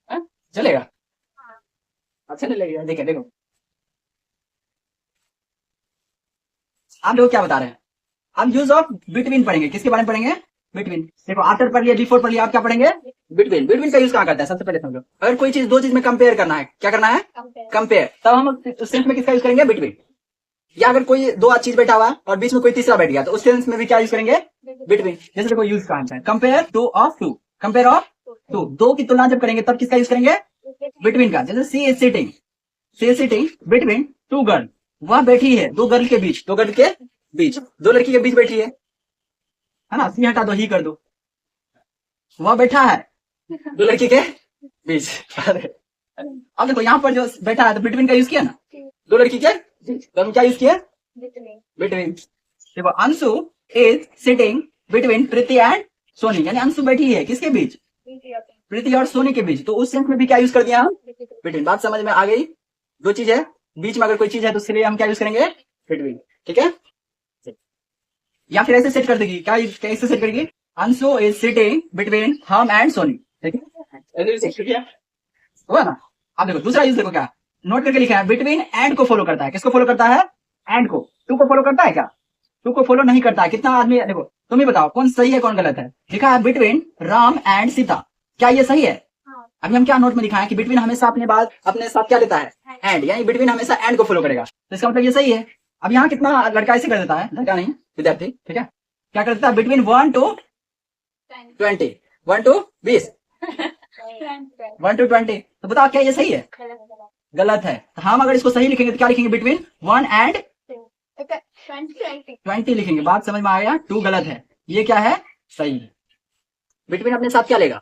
हाँ? चलेगा? अच्छा नहीं लगेगा। देखो देखो आप लोग क्या बता रहे हैं? हम यूज ऑफ बिटवीन पढ़ेंगे। किसके बारे में पढ़ेंगे? बिटवीन। देखो आफ्टर पढ़ लिया, बिफोर पढ़ लिया, आप क्या पढ़ेंगे? बिटवीन। बिटवीन का यूज कहाँ करता है? सबसे पहले समझो, अगर कोई चीज दो चीज में कंपेयर करना है, क्या करना है? कंपेयर। तब हम उस सेंस में किसका यूज करेंगे? बिटवीन। या अगर कोई दो चीज बैठा हुआ और बीच में कोई तीसरा बैठ गया तो उस सेंस में भी क्या यूज करेंगे? बिटवीन। जैसे देखो यूज कहाँ है? Compare to of to, compare of to, दो की तुलना जब करेंगे तब किसका यूज करेंगे? बिटवीन का। जैसे she is sitting, she is sitting between two girl, वह बैठी है दो गर्ल के बीच, दो गर्ल के बीच, दो लड़की के बीच बैठी है ना? सी हटा दो, ही कर दो। वह बैठा है दो लड़की के बीच। अब देखो यहाँ पर जो बैठा है तो बिटवीन का यूज किया ना, दो लड़की के, तो हम क्या यूज किया? बिटवीन। देखो Anshu is sitting between Preeti and Soni, यानी अंशु बैठी है किसके बीच? प्रीति और सोनी के बीच। तो उस सेंस में भी क्या यूज कर दिया हम? बिटवीन। बात समझ में आ गई? दो चीज है, बीच में अगर कोई चीज है तो उसके लिए हम क्या यूज करेंगे? बिटवीन। ठीक है। या फिर ऐसे सेट कर देगी, क्या कैसे सेट करेगी? अंशु इज सिटिंग बिटवीन हम एंड सोनी। ठीक है, ऐसे सेट किया हुआ ना। अब देखो दूसरा यूज देखो, क्या नोट करके लिखा है? बिटवीन एंड को फॉलो करता है। किसको फॉलो करता है? एंड को। टू को फॉलो करता है क्या? टू को फॉलो नहीं करता है। कितना आदमी, देखो तुम ही बताओ कौन सही है कौन गलत है। लिखा है बिटवीन राम एंड सीता, क्या ये सही है? अभी हम क्या नोट में लिखा है कि बिटवीन हमेशा अपने साथ क्या लेता है? एंड, यानी बिटवीन हमेशा एंड को फॉलो करेगा। तो इसका मतलब ये सही है। अब यहाँ कितना लड़का ऐसे कर देता है, लड़का नहीं विद्यार्थी, ठीक है, क्या कर देता है? Between 1 to 20, 1 to 20, 1 to 20। तो बताओ क्या ये सही है? गलत है। तो हम अगर इसको सही लिखेंगे तो क्या लिखेंगे? बिटवीन 1 and 20 लिखेंगे। बात समझ में आ गया? 2 गलत है, ये क्या है? सही है। बिटवीन अपने साथ क्या लेगा?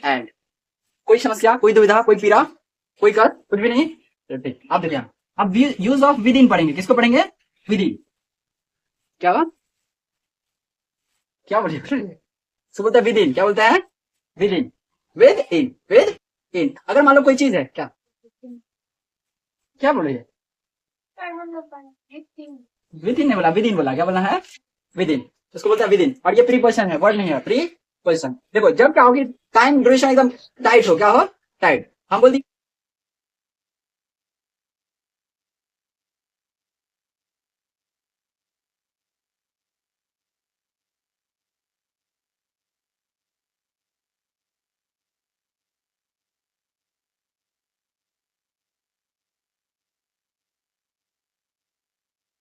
एंड। कोई समस्या, कोई दुविधा, कोई पीड़ा, कोई कर, कुछ भी नहीं? अब देखिए, अब यूज ऑफ विद इन पढ़ेंगे। किसको पढ़ेंगे? With in. क्या बात? क्या बोलिए? सो बोलता है विद इन। क्या बोलता है? With in, with in, with in. अगर मान लो कोई चीज है, क्या क्या बोलिए? विद इन नहीं बोला, विद इन बोला। क्या बोलना है? With in. उसको बोलता है विद इन। और ये प्रीपोजिशन है, वर्ड नहीं है, प्रीपोजिशन। देखो जब क्या होगी? टाइम ड्यूरेशन एकदम टाइट हो, क्या हो? टाइट। हम बोल दी